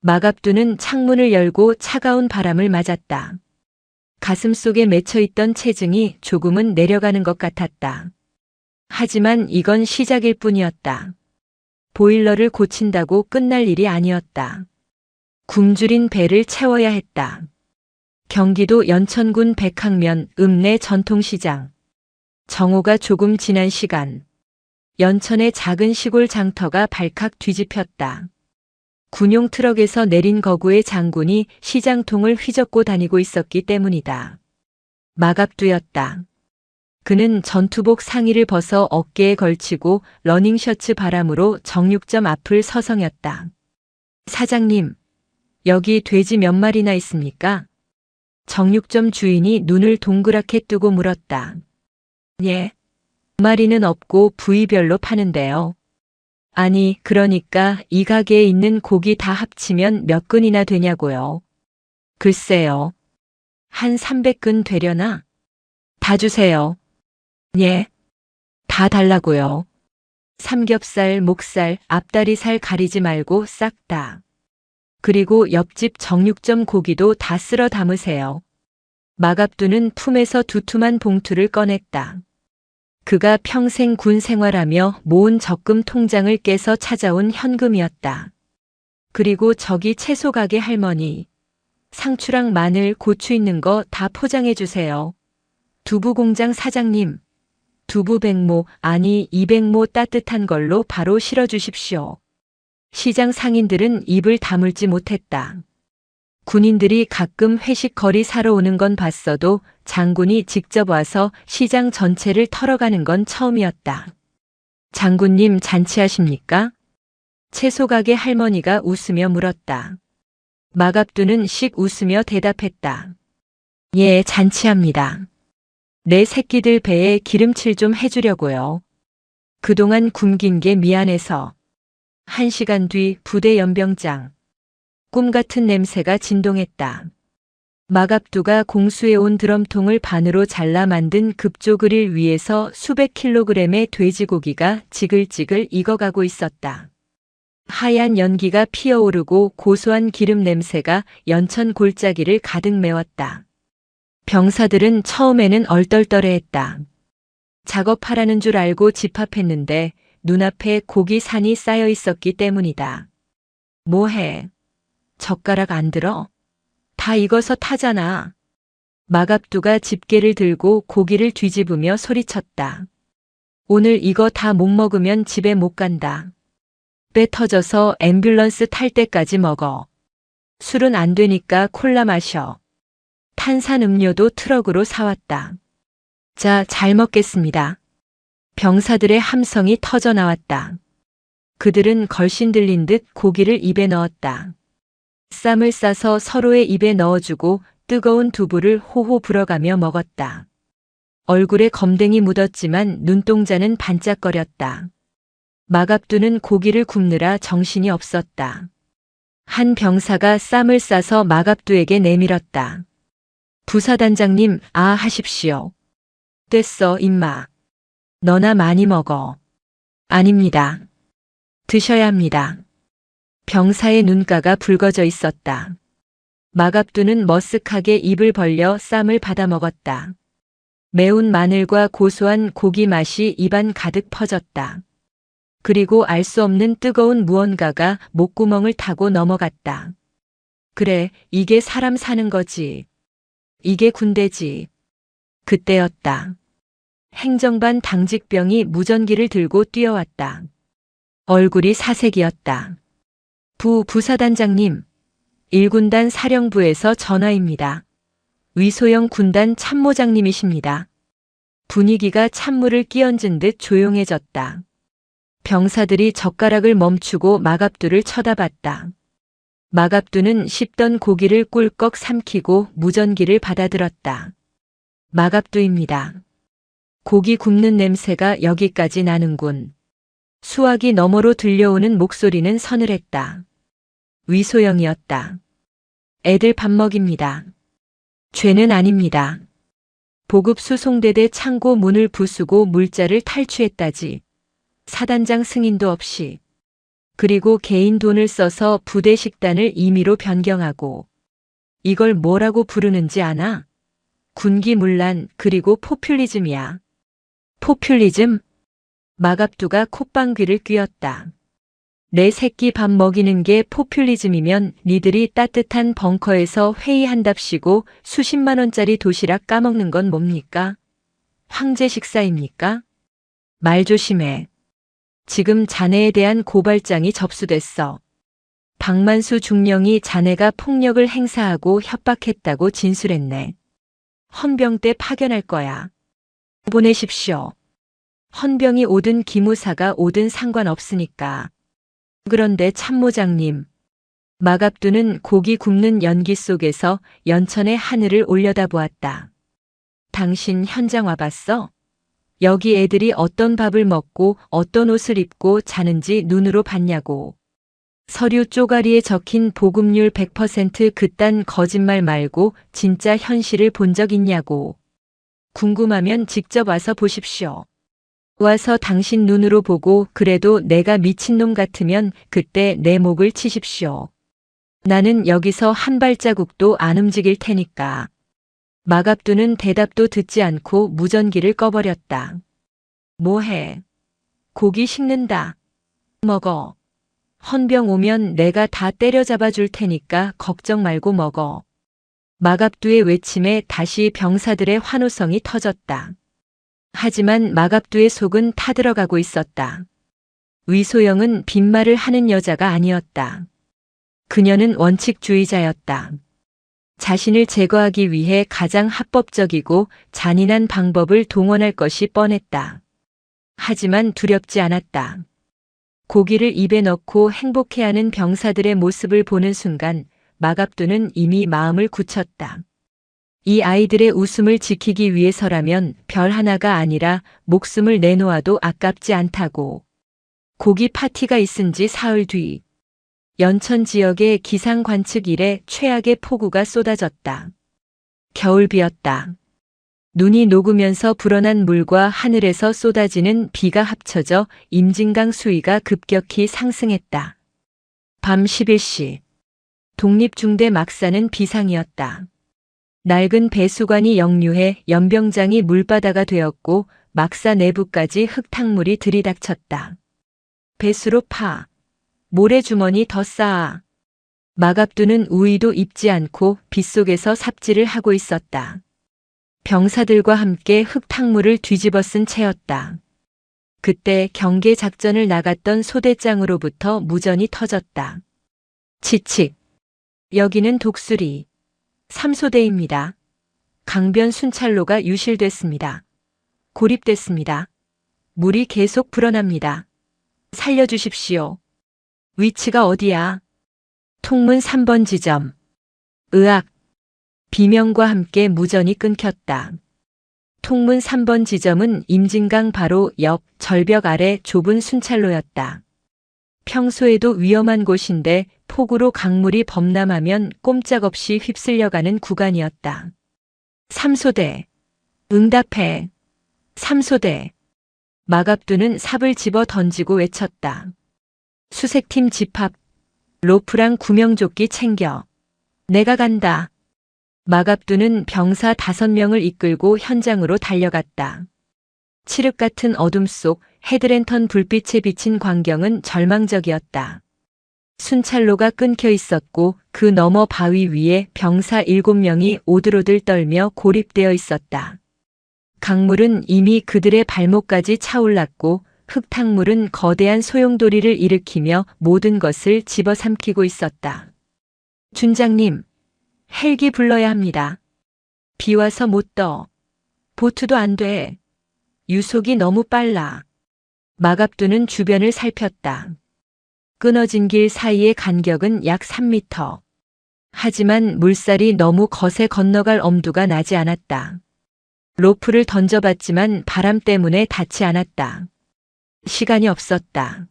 마갑두는 창문을 열고 차가운 바람을 맞았다. 가슴속에 맺혀있던 체증이 조금은 내려가는 것 같았다. 하지만 이건 시작일 뿐이었다. 보일러를 고친다고 끝날 일이 아니었다. 굶주린 배를 채워야 했다. 경기도 연천군 백항면 읍내 전통시장. 정오가 조금 지난 시간. 연천의 작은 시골 장터가 발칵 뒤집혔다. 군용 트럭에서 내린 거구의 장군이 시장통을 휘젓고 다니고 있었기 때문이다. 마갑두였다. 그는 전투복 상의를 벗어 어깨에 걸치고 러닝셔츠 바람으로 정육점 앞을 서성였다. 사장님, 여기 돼지 몇 마리나 있습니까? 정육점 주인이 눈을 동그랗게 뜨고 물었다. 예. 마리는 없고 부위별로 파는데요. 아니, 그러니까 이 가게에 있는 고기 다 합치면 몇 근이나 되냐고요. 글쎄요. 한 300근 되려나? 다 주세요. 예. 다 달라고요. 삼겹살, 목살, 앞다리살 가리지 말고 싹 다. 그리고 옆집 정육점 고기도 다 쓸어 담으세요. 마갑두는 품에서 두툼한 봉투를 꺼냈다. 그가 평생 군 생활하며 모은 적금 통장을 깨서 찾아온 현금이었다. 그리고 저기 채소 가게 할머니. 상추랑 마늘, 고추 있는 거 다 포장해 주세요. 두부 공장 사장님. 두부 100모, 아니 200모 따뜻한 걸로 바로 실어 주십시오. 시장 상인들은 입을 다물지 못했다. 군인들이 가끔 회식거리 사러 오는 건 봤어도 장군이 직접 와서 시장 전체를 털어가는 건 처음이었다. 장군님 잔치하십니까? 채소가게 할머니가 웃으며 물었다. 마갑두는 씩 웃으며 대답했다. 예, 잔치합니다. 내 새끼들 배에 기름칠 좀 해주려고요. 그동안 굶긴 게 미안해서. 1시간 뒤 부대 연병장. 꿈같은 냄새가 진동했다. 마갑두가 공수해 온 드럼통을 반으로 잘라 만든 급조 그릴 위에서 수백 킬로그램의 돼지고기가 지글지글 익어가고 있었다. 하얀 연기가 피어오르고 고소한 기름 냄새가 연천 골짜기를 가득 메웠다. 병사들은 처음에는 얼떨떨해했다. 작업하라는 줄 알고 집합했는데 눈앞에 고기 산이 쌓여 있었기 때문이다. 뭐해? 젓가락 안 들어? 다 익어서 타잖아. 마갑두가 집게를 들고 고기를 뒤집으며 소리쳤다. 오늘 이거 다 못 먹으면 집에 못 간다. 배 터져서 앰뷸런스 탈 때까지 먹어. 술은 안 되니까 콜라 마셔. 탄산음료도 트럭으로 사왔다. 자, 잘 먹겠습니다. 병사들의 함성이 터져 나왔다. 그들은 걸신 들린 듯 고기를 입에 넣었다. 쌈을 싸서 서로의 입에 넣어주고 뜨거운 두부를 호호 불어가며 먹었다. 얼굴에 검댕이 묻었지만 눈동자는 반짝거렸다. 마갑두는 고기를 굽느라 정신이 없었다. 한 병사가 쌈을 싸서 마갑두에게 내밀었다. 부사단장님, 하십시오. 됐어, 임마. 너나 많이 먹어. 아닙니다. 드셔야 합니다. 병사의 눈가가 붉어져 있었다. 마갑두는 머쓱하게 입을 벌려 쌈을 받아 먹었다. 매운 마늘과 고소한 고기 맛이 입안 가득 퍼졌다. 그리고 알 수 없는 뜨거운 무언가가 목구멍을 타고 넘어갔다. 그래, 이게 사람 사는 거지. 이게 군대지. 그때였다. 행정반 당직병이 무전기를 들고 뛰어왔다. 얼굴이 사색이었다. 부사단장님, 1군단 사령부에서 전화입니다. 위소영 군단 참모장님이십니다. 분위기가 찬물을 끼얹은 듯 조용해졌다. 병사들이 젓가락을 멈추고 마갑두를 쳐다봤다. 마갑두는 씹던 고기를 꿀꺽 삼키고 무전기를 받아들었다. 마갑두입니다. 고기 굽는 냄새가 여기까지 나는군. 수화기 너머로 들려오는 목소리는 서늘했다. 위소영이었다. 애들 밥 먹입니다. 죄는 아닙니다. 보급 수송대대 창고 문을 부수고 물자를 탈취했다지. 사단장 승인도 없이. 그리고 개인 돈을 써서 부대 식단을 임의로 변경하고. 이걸 뭐라고 부르는지 아나? 군기문란 그리고 포퓰리즘이야. 포퓰리즘? 마갑두가 콧방귀를 뀌었다. 내 새끼 밥 먹이는 게 포퓰리즘이면 니들이 따뜻한 벙커에서 회의한답시고 수십만 원짜리 도시락 까먹는 건 뭡니까? 황제 식사입니까? 말 조심해. 지금 자네에 대한 고발장이 접수됐어. 박만수 중령이 자네가 폭력을 행사하고 협박했다고 진술했네. 헌병 때 파견할 거야. 보내십시오. 헌병이 오든 기무사가 오든 상관없으니까. 그런데 참모장님. 마갑두는 고기 굽는 연기 속에서 연천의 하늘을 올려다보았다. 당신 현장 와봤어? 여기 애들이 어떤 밥을 먹고 어떤 옷을 입고 자는지 눈으로 봤냐고. 서류 쪼가리에 적힌 보급률 100% 그딴 거짓말 말고 진짜 현실을 본 적 있냐고. 궁금하면 직접 와서 보십시오. 와서 당신 눈으로 보고 그래도 내가 미친놈 같으면 그때 내 목을 치십시오. 나는 여기서 한 발자국도 안 움직일 테니까. 마갑두는 대답도 듣지 않고 무전기를 꺼버렸다. 뭐해? 고기 식는다. 먹어. 헌병 오면 내가 다 때려잡아 줄 테니까 걱정 말고 먹어. 마갑두의 외침에 다시 병사들의 환호성이 터졌다. 하지만 마갑두의 속은 타들어가고 있었다. 위소영은 빈말을 하는 여자가 아니었다. 그녀는 원칙주의자였다. 자신을 제거하기 위해 가장 합법적이고 잔인한 방법을 동원할 것이 뻔했다. 하지만 두렵지 않았다. 고기를 입에 넣고 행복해하는 병사들의 모습을 보는 순간 마갑두는 이미 마음을 굳혔다. 이 아이들의 웃음을 지키기 위해서라면 별 하나가 아니라 목숨을 내놓아도 아깝지 않다고. 고기 파티가 있은 지 사흘 뒤, 연천 지역의 기상 관측 이래 최악의 폭우가 쏟아졌다. 겨울비였다. 눈이 녹으면서 불어난 물과 하늘에서 쏟아지는 비가 합쳐져 임진강 수위가 급격히 상승했다. 밤 11시. 독립중대 막사는 비상이었다. 낡은 배수관이 역류해 연병장이 물바다가 되었고 막사 내부까지 흙탕물이 들이닥쳤다. 배수로 파. 모래주머니 더 쌓아. 마갑두는 우의도 입지 않고 빗속에서 삽질을 하고 있었다. 병사들과 함께 흙탕물을 뒤집어 쓴 채였다. 그때 경계 작전을 나갔던 소대장으로부터 무전이 터졌다. 지칙. 여기는 독수리 3소대입니다. 강변 순찰로가 유실됐습니다. 고립됐습니다. 물이 계속 불어납니다. 살려주십시오. 위치가 어디야? 통문 3번 지점. 으악. 비명과 함께 무전이 끊겼다. 통문 3번 지점은 임진강 바로 옆 절벽 아래 좁은 순찰로였다. 평소에도 위험한 곳인데 폭우로 강물이 범람하면 꼼짝없이 휩쓸려가는 구간이었다. 3소대. 응답해. 3소대. 마갑두는 삽을 집어 던지고 외쳤다. 수색팀 집합. 로프랑 구명조끼 챙겨. 내가 간다. 마갑두는 병사 5명을 이끌고 현장으로 달려갔다. 칠흑 같은 어둠 속 헤드랜턴 불빛에 비친 광경은 절망적이었다. 순찰로가 끊겨 있었고 그 너머 바위 위에 병사 7명이 오들오들 떨며 고립되어 있었다. 강물은 이미 그들의 발목까지 차올랐고 흙탕물은 거대한 소용돌이를 일으키며 모든 것을 집어삼키고 있었다. 준장님, 헬기 불러야 합니다. 비 와서 못 떠. 보트도 안 돼. 유속이 너무 빨라. 마갑두는 주변을 살폈다. 끊어진 길 사이의 간격은 약 3m. 하지만 물살이 너무 거세 건너갈 엄두가 나지 않았다. 로프를 던져봤지만 바람 때문에 닿지 않았다. 시간이 없었다.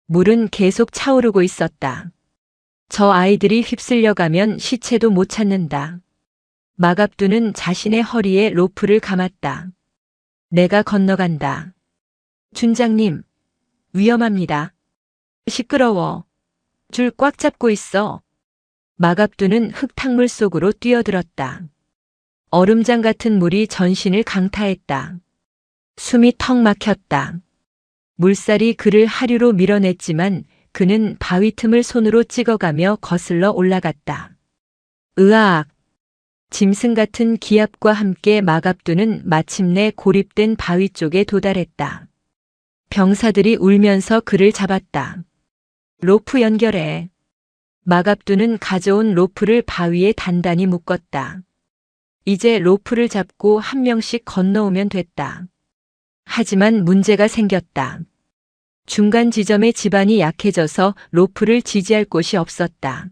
물은 계속 차오르고 있었다. 저 아이들이 휩쓸려가면 시체도 못 찾는다. 마갑두는 자신의 허리에 로프를 감았다. 내가 건너간다. 준장님, 위험합니다. 시끄러워. 줄 꽉 잡고 있어. 마갑두는 흙탕물 속으로 뛰어들었다. 얼음장 같은 물이 전신을 강타했다. 숨이 턱 막혔다. 물살이 그를 하류로 밀어냈지만 그는 바위 틈을 손으로 찍어가며 거슬러 올라갔다. 으악! 짐승 같은 기압과 함께 마갑두는 마침내 고립된 바위 쪽에 도달했다. 병사들이 울면서 그를 잡았다. 로프 연결해. 마갑두는 가져온 로프를 바위에 단단히 묶었다. 이제 로프를 잡고 한 명씩 건너오면 됐다. 하지만 문제가 생겼다. 중간 지점의 지반이 약해져서 로프를 지지할 곳이 없었다.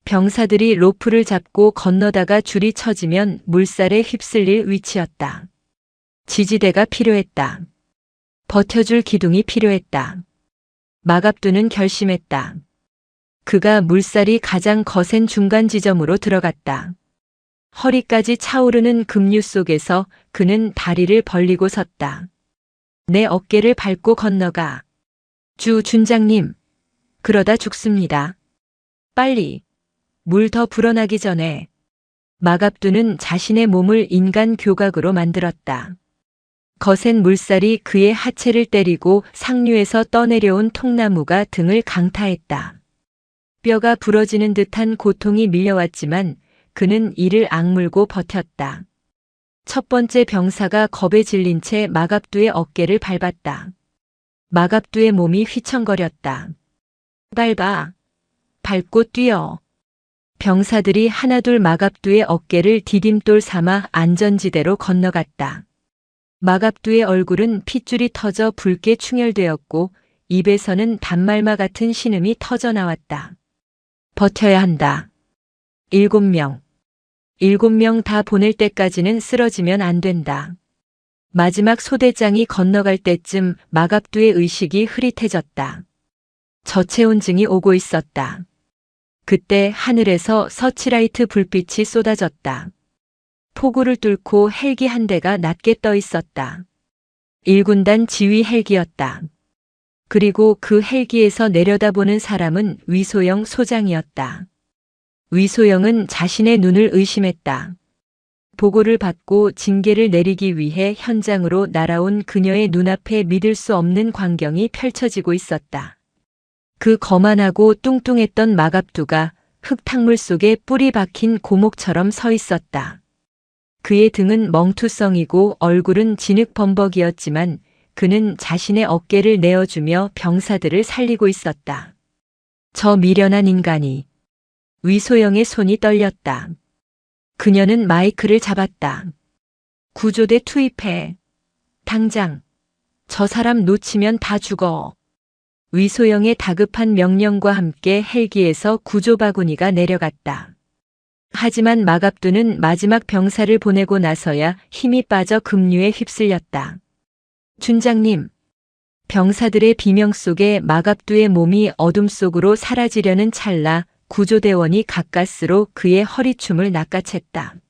병사들이 로프를 잡고 건너다가 줄이 처지면 물살에 휩쓸릴 위치였다. 지지대가 필요했다. 버텨줄 기둥이 필요했다. 마갑두는 결심했다. 그가 물살이 가장 거센 중간 지점으로 들어갔다. 허리까지 차오르는 급류 속에서 그는 다리를 벌리고 섰다. 내 어깨를 밟고 건너가. 준장님, 그러다 죽습니다. 빨리. 물 더 불어나기 전에. 마갑두는 자신의 몸을 인간 교각으로 만들었다. 거센 물살이 그의 하체를 때리고 상류에서 떠내려온 통나무가 등을 강타했다. 뼈가 부러지는 듯한 고통이 밀려왔지만 그는 이를 악물고 버텼다. 첫 번째 병사가 겁에 질린 채 마갑두의 어깨를 밟았다. 마갑두의 몸이 휘청거렸다. 밟아. 밟고 뛰어. 병사들이 하나둘 마갑두의 어깨를 디딤돌 삼아 안전지대로 건너갔다. 마갑두의 얼굴은 핏줄이 터져 붉게 충혈되었고 입에서는 단말마 같은 신음이 터져 나왔다. 버텨야 한다. 7명. 7명 다 보낼 때까지는 쓰러지면 안 된다. 마지막 소대장이 건너갈 때쯤 마갑두의 의식이 흐릿해졌다. 저체온증이 오고 있었다. 그때 하늘에서 서치라이트 불빛이 쏟아졌다. 폭우를 뚫고 헬기 한 대가 낮게 떠 있었다. 1군단 지휘 헬기였다. 그리고 그 헬기에서 내려다보는 사람은 위소영 소장이었다. 위소영은 자신의 눈을 의심했다. 보고를 받고 징계를 내리기 위해 현장으로 날아온 그녀의 눈앞에 믿을 수 없는 광경이 펼쳐지고 있었다. 그 거만하고 뚱뚱했던 마갑두가 흙탕물 속에 뿌리 박힌 고목처럼 서 있었다. 그의 등은 멍투성이고 얼굴은 진흙범벅이었지만 그는 자신의 어깨를 내어주며 병사들을 살리고 있었다. 저 미련한 인간이. 위소영의 손이 떨렸다. 그녀는 마이크를 잡았다. 구조대 투입해. 당장. 저 사람 놓치면 다 죽어. 위소영의 다급한 명령과 함께 헬기에서 구조바구니가 내려갔다. 하지만 마갑두는 마지막 병사를 보내고 나서야 힘이 빠져 급류에 휩쓸렸다. 준장님. 병사들의 비명 속에 마갑두의 몸이 어둠 속으로 사라지려는 찰나 구조대원이 가까스로 그의 허리춤을 낚아챘다.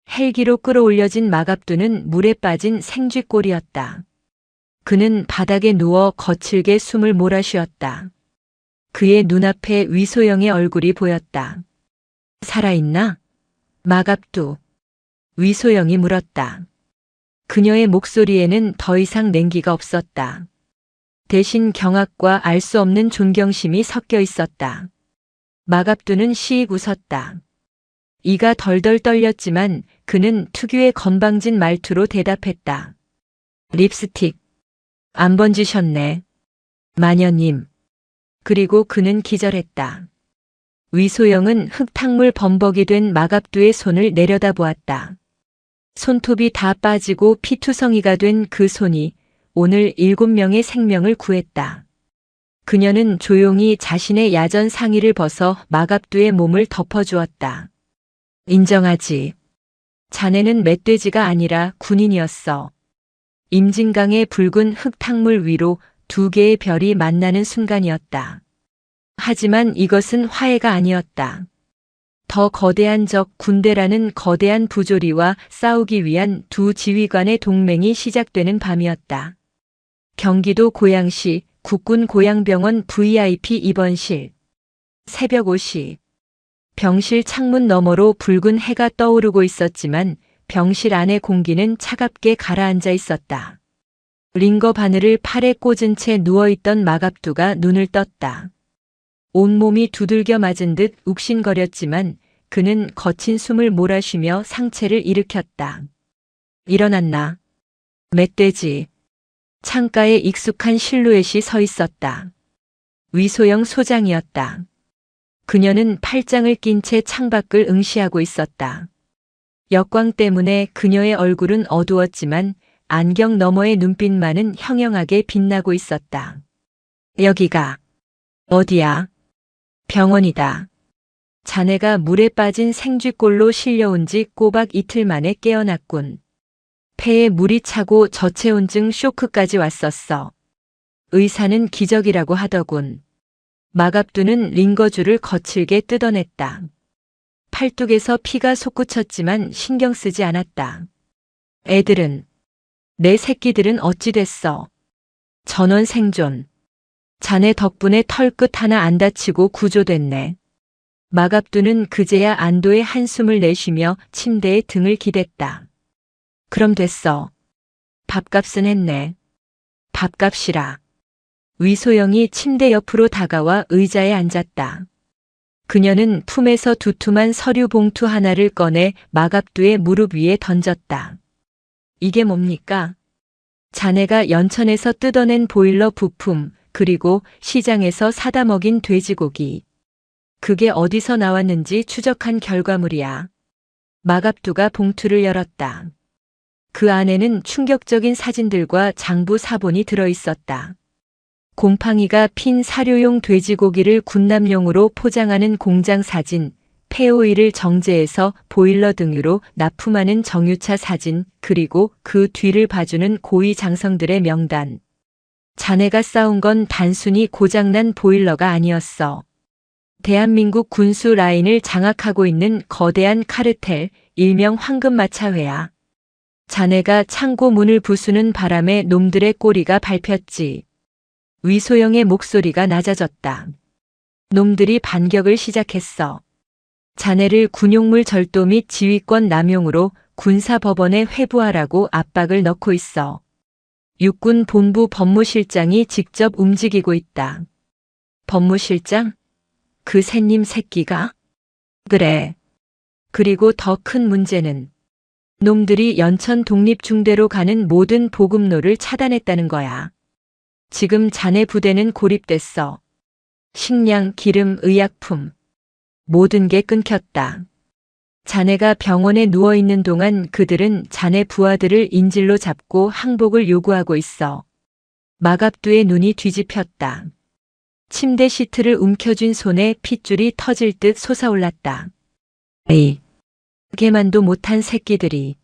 헬기로 끌어올려진 마갑두는 물에 빠진 생쥐꼴이었다. 그는 바닥에 누워 거칠게 숨을 몰아쉬었다. 그의 눈앞에 위소영의 얼굴이 보였다. 살아있나? 마갑두. 위소영이 물었다. 그녀의 목소리에는 더 이상 냉기가 없었다. 대신 경악과 알 수 없는 존경심이 섞여 있었다. 마갑두는 시익 웃었다. 이가 덜덜 떨렸지만 그는 특유의 건방진 말투로 대답했다. 립스틱. 안 번지셨네. 마녀님. 그리고 그는 기절했다. 위소영은 흙탕물 범벅이 된 마갑두의 손을 내려다보았다. 손톱이 다 빠지고 피투성이가 된 그 손이 오늘 7명의 생명을 구했다. 그녀는 조용히 자신의 야전 상의를 벗어 마갑두의 몸을 덮어주었다. 인정하지. 자네는 멧돼지가 아니라 군인이었어. 임진강의 붉은 흙탕물 위로 2개의 별이 만나는 순간이었다. 하지만 이것은 화해가 아니었다. 더 거대한 적 군대라는 거대한 부조리와 싸우기 위한 두 지휘관의 동맹이 시작되는 밤이었다. 경기도 고양시 국군 고양병원 VIP 입원실. 새벽 5시. 병실 창문 너머로 붉은 해가 떠오르고 있었지만 병실 안의 공기는 차갑게 가라앉아 있었다. 링거 바늘을 팔에 꽂은 채 누워있던 마갑두가 눈을 떴다. 온몸이 두들겨 맞은 듯 욱신거렸지만 그는 거친 숨을 몰아쉬며 상체를 일으켰다. 일어났나? 멧돼지. 창가에 익숙한 실루엣이 서 있었다. 위소영 소장이었다. 그녀는 팔짱을 낀 채 창밖을 응시하고 있었다. 역광 때문에 그녀의 얼굴은 어두웠지만 안경 너머의 눈빛만은 형형하게 빛나고 있었다. 여기가 어디야? 병원이다. 자네가 물에 빠진 생쥐꼴로 실려온 지 꼬박 이틀 만에 깨어났군. 폐에 물이 차고 저체온증 쇼크까지 왔었어. 의사는 기적이라고 하더군. 마갑두는 링거줄을 거칠게 뜯어냈다. 팔뚝에서 피가 솟구쳤지만 신경 쓰지 않았다. 애들은, 내 새끼들은 어찌 됐어? 전원 생존. 자네 덕분에 털끝 하나 안 다치고 구조됐네. 마갑두는 그제야 안도의 한숨을 내쉬며 침대에 등을 기댔다. 그럼 됐어. 밥값은 했네. 밥값이라. 위소영이 침대 옆으로 다가와 의자에 앉았다. 그녀는 품에서 두툼한 서류 봉투 하나를 꺼내 마갑두의 무릎 위에 던졌다. 이게 뭡니까? 자네가 연천에서 뜯어낸 보일러 부품, 그리고 시장에서 사다 먹인 돼지고기. 그게 어디서 나왔는지 추적한 결과물이야. 마갑두가 봉투를 열었다. 그 안에는 충격적인 사진들과 장부 사본이 들어있었다. 곰팡이가 핀 사료용 돼지고기를 군납용으로 포장하는 공장 사진, 폐오일을 정제해서 보일러 등유로 납품하는 정유차 사진, 그리고 그 뒤를 봐주는 고위 장성들의 명단. 자네가 싸운 건 단순히 고장난 보일러가 아니었어. 대한민국 군수 라인을 장악하고 있는 거대한 카르텔, 일명 황금마차회야. 자네가 창고 문을 부수는 바람에 놈들의 꼬리가 밟혔지. 위소영의 목소리가 낮아졌다. 놈들이 반격을 시작했어. 자네를 군용물 절도 및 지휘권 남용으로 군사법원에 회부하라고 압박을 넣고 있어. 육군 본부 법무실장이 직접 움직이고 있다. 법무실장? 그 새님 새끼가? 그래. 그리고 더 큰 문제는 놈들이 연천 독립중대로 가는 모든 보급로를 차단했다는 거야. 지금 자네 부대는 고립됐어. 식량, 기름, 의약품. 모든 게 끊겼다. 자네가 병원에 누워있는 동안 그들은 자네 부하들을 인질로 잡고 항복을 요구하고 있어. 마갑두의 눈이 뒤집혔다. 침대 시트를 움켜쥔 손에 핏줄이 터질 듯 솟아올랐다. 에이, 개만도 못한 새끼들이.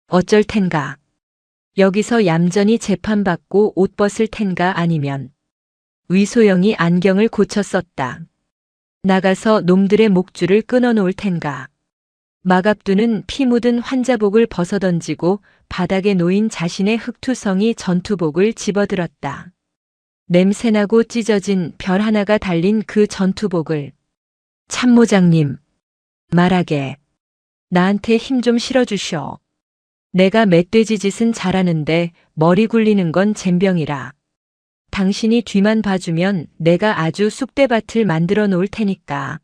어쩔 텐가. 여기서 얌전히 재판받고 옷 벗을 텐가 아니면. 위소영이 안경을 고쳐 썼다. 나가서 놈들의 목줄을 끊어놓을 텐가. 마갑두는 피 묻은 환자복을 벗어던지고 바닥에 놓인 자신의 흑투성이 전투복을 집어들었다. 냄새나고 찢어진 별 하나가 달린 그 전투복을. 참모장님, 말하게. 나한테 힘 좀 실어주쇼. 내가 멧돼지 짓은 잘하는데 머리 굴리는 건 젬병이라. 당신이 뒤만 봐주면 내가 아주 쑥대밭을 만들어 놓을 테니까.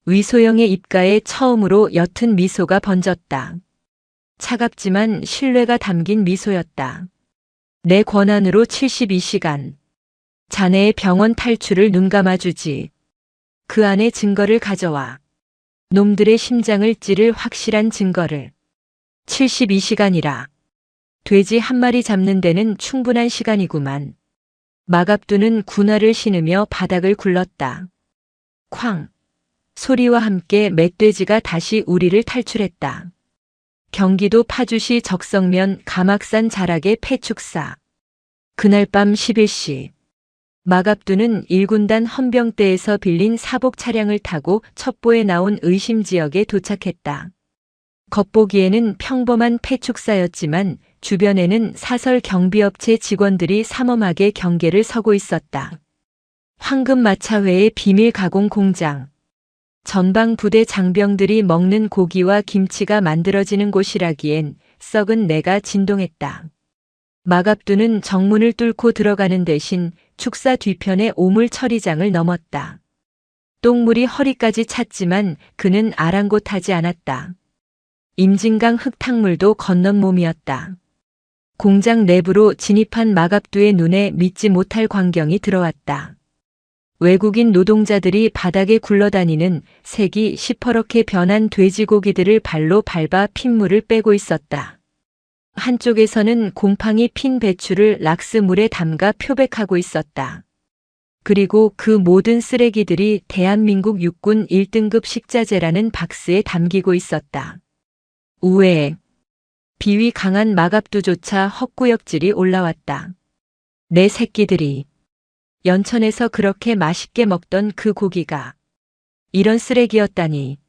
위소영의 입가에 처음으로 옅은 미소가 번졌다. 차갑지만 신뢰가 담긴 미소였다. 내 권한으로 72시간. 자네의 병원 탈출을 눈감아주지. 그 안에 증거를 가져와. 놈들의 심장을 찌를 확실한 증거를. 72시간이라. 돼지 한 마리 잡는 데는 충분한 시간이구만. 마갑두는 군화를 신으며 바닥을 굴렀다. 쾅. 소리와 함께 멧돼지가 다시 우리를 탈출했다. 경기도 파주시 적성면 가막산 자락의 폐축사. 그날 밤 11시. 마갑두는 1군단 헌병대에서 빌린 사복 차량을 타고 첩보에 나온 의심 지역에 도착했다. 겉보기에는 평범한 폐축사였지만 주변에는 사설 경비업체 직원들이 삼엄하게 경계를 서고 있었다. 황금마차회의 비밀 가공 공장. 전방 부대 장병들이 먹는 고기와 김치가 만들어지는 곳이라기엔 썩은 내가 진동했다. 마갑두는 정문을 뚫고 들어가는 대신 축사 뒤편의 오물 처리장을 넘었다. 똥물이 허리까지 찼지만 그는 아랑곳하지 않았다. 임진강 흙탕물도 건넌 몸이었다. 공장 내부로 진입한 마갑두의 눈에 믿지 못할 광경이 들어왔다. 외국인 노동자들이 바닥에 굴러다니는 색이 시퍼렇게 변한 돼지고기들을 발로 밟아 핏물을 빼고 있었다. 한쪽에서는 곰팡이 핀 배추를 락스물에 담가 표백하고 있었다. 그리고 그 모든 쓰레기들이 대한민국 육군 1등급 식자재라는 박스에 담기고 있었다. 우에 비위 강한 마갑두조차 헛구역질이 올라왔다. 내 새끼들이 연천에서 그렇게 맛있게 먹던 그 고기가 이런 쓰레기였다니.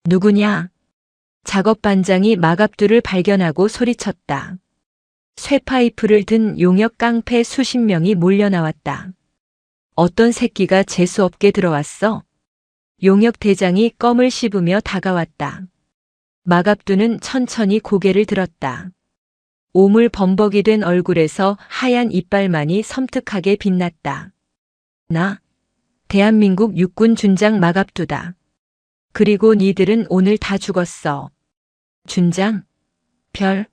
누구냐? 작업반장이 마갑두를 발견하고 소리쳤다. 쇠파이프를 든 용역 깡패 수십 명이 몰려나왔다. 어떤 새끼가 재수없게 들어왔어? 용역 대장이 껌을 씹으며 다가왔다. 마갑두는 천천히 고개를 들었다. 오물 범벅이 된 얼굴에서 하얀 이빨만이 섬뜩하게 빛났다. 나, 대한민국 육군 준장 마갑두다. 그리고 니들은 오늘 다 죽었어. 준장? 별?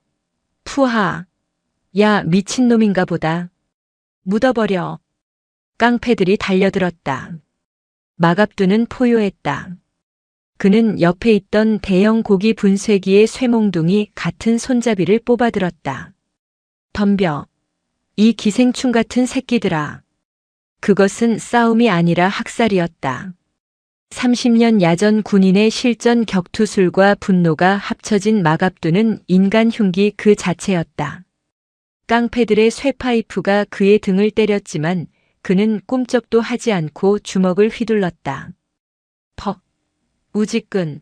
푸하. 야, 미친놈인가 보다. 묻어버려. 깡패들이 달려들었다. 마갑두는 포효했다. 그는 옆에 있던 대형 고기 분쇄기의 쇠몽둥이 같은 손잡이를 뽑아들었다. 덤벼. 이 기생충 같은 새끼들아. 그것은 싸움이 아니라 학살이었다. 30년 야전 군인의 실전 격투술과 분노가 합쳐진 마갑두는 인간 흉기 그 자체였다. 깡패들의 쇠파이프가 그의 등을 때렸지만 그는 꿈쩍도 하지 않고 주먹을 휘둘렀다. 퍽. 우지끈.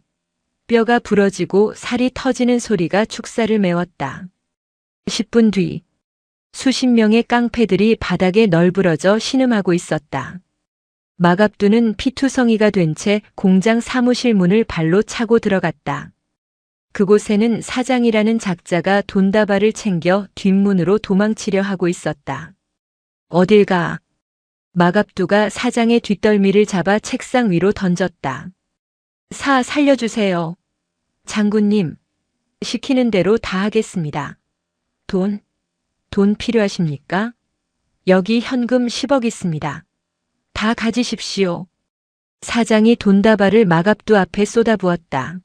뼈가 부러지고 살이 터지는 소리가 축사를 메웠다. 10분 뒤. 수십 명의 깡패들이 바닥에 널브러져 신음하고 있었다. 마갑두는 피투성이가 된 채 공장 사무실 문을 발로 차고 들어갔다. 그곳에는 사장이라는 작자가 돈다발을 챙겨 뒷문으로 도망치려 하고 있었다. 어딜 가? 마갑두가 사장의 뒷덜미를 잡아 책상 위로 던졌다. 살려주세요. 장군님, 시키는 대로 다 하겠습니다. 돈 필요하십니까? 여기 현금 10억 있습니다. 다 가지십시오. 사장이 돈다발을 마갑두 앞에 쏟아부었다.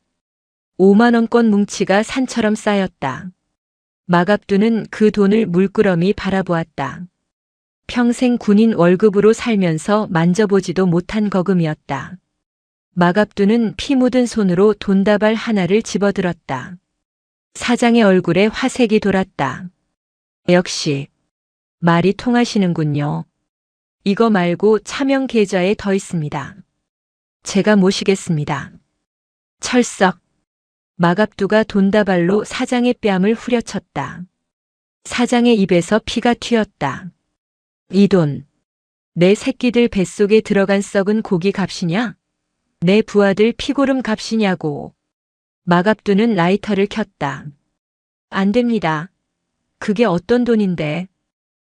5만 원권 뭉치가 산처럼 쌓였다. 마갑두는 그 돈을 물끄러미 바라보았다. 평생 군인 월급으로 살면서 만져보지도 못한 거금이었다. 마갑두는 피 묻은 손으로 돈다발 하나를 집어들었다. 사장의 얼굴에 화색이 돌았다. 역시 말이 통하시는군요. 이거 말고 차명 계좌에 더 있습니다. 제가 모시겠습니다. 철썩. 마갑두가 돈다발로 사장의 뺨을 후려쳤다. 사장의 입에서 피가 튀었다. 이 돈, 내 새끼들 뱃속에 들어간 썩은 고기 값이냐? 내 부하들 피고름 값이냐고. 마갑두는 라이터를 켰다. 안 됩니다. 그게 어떤 돈인데.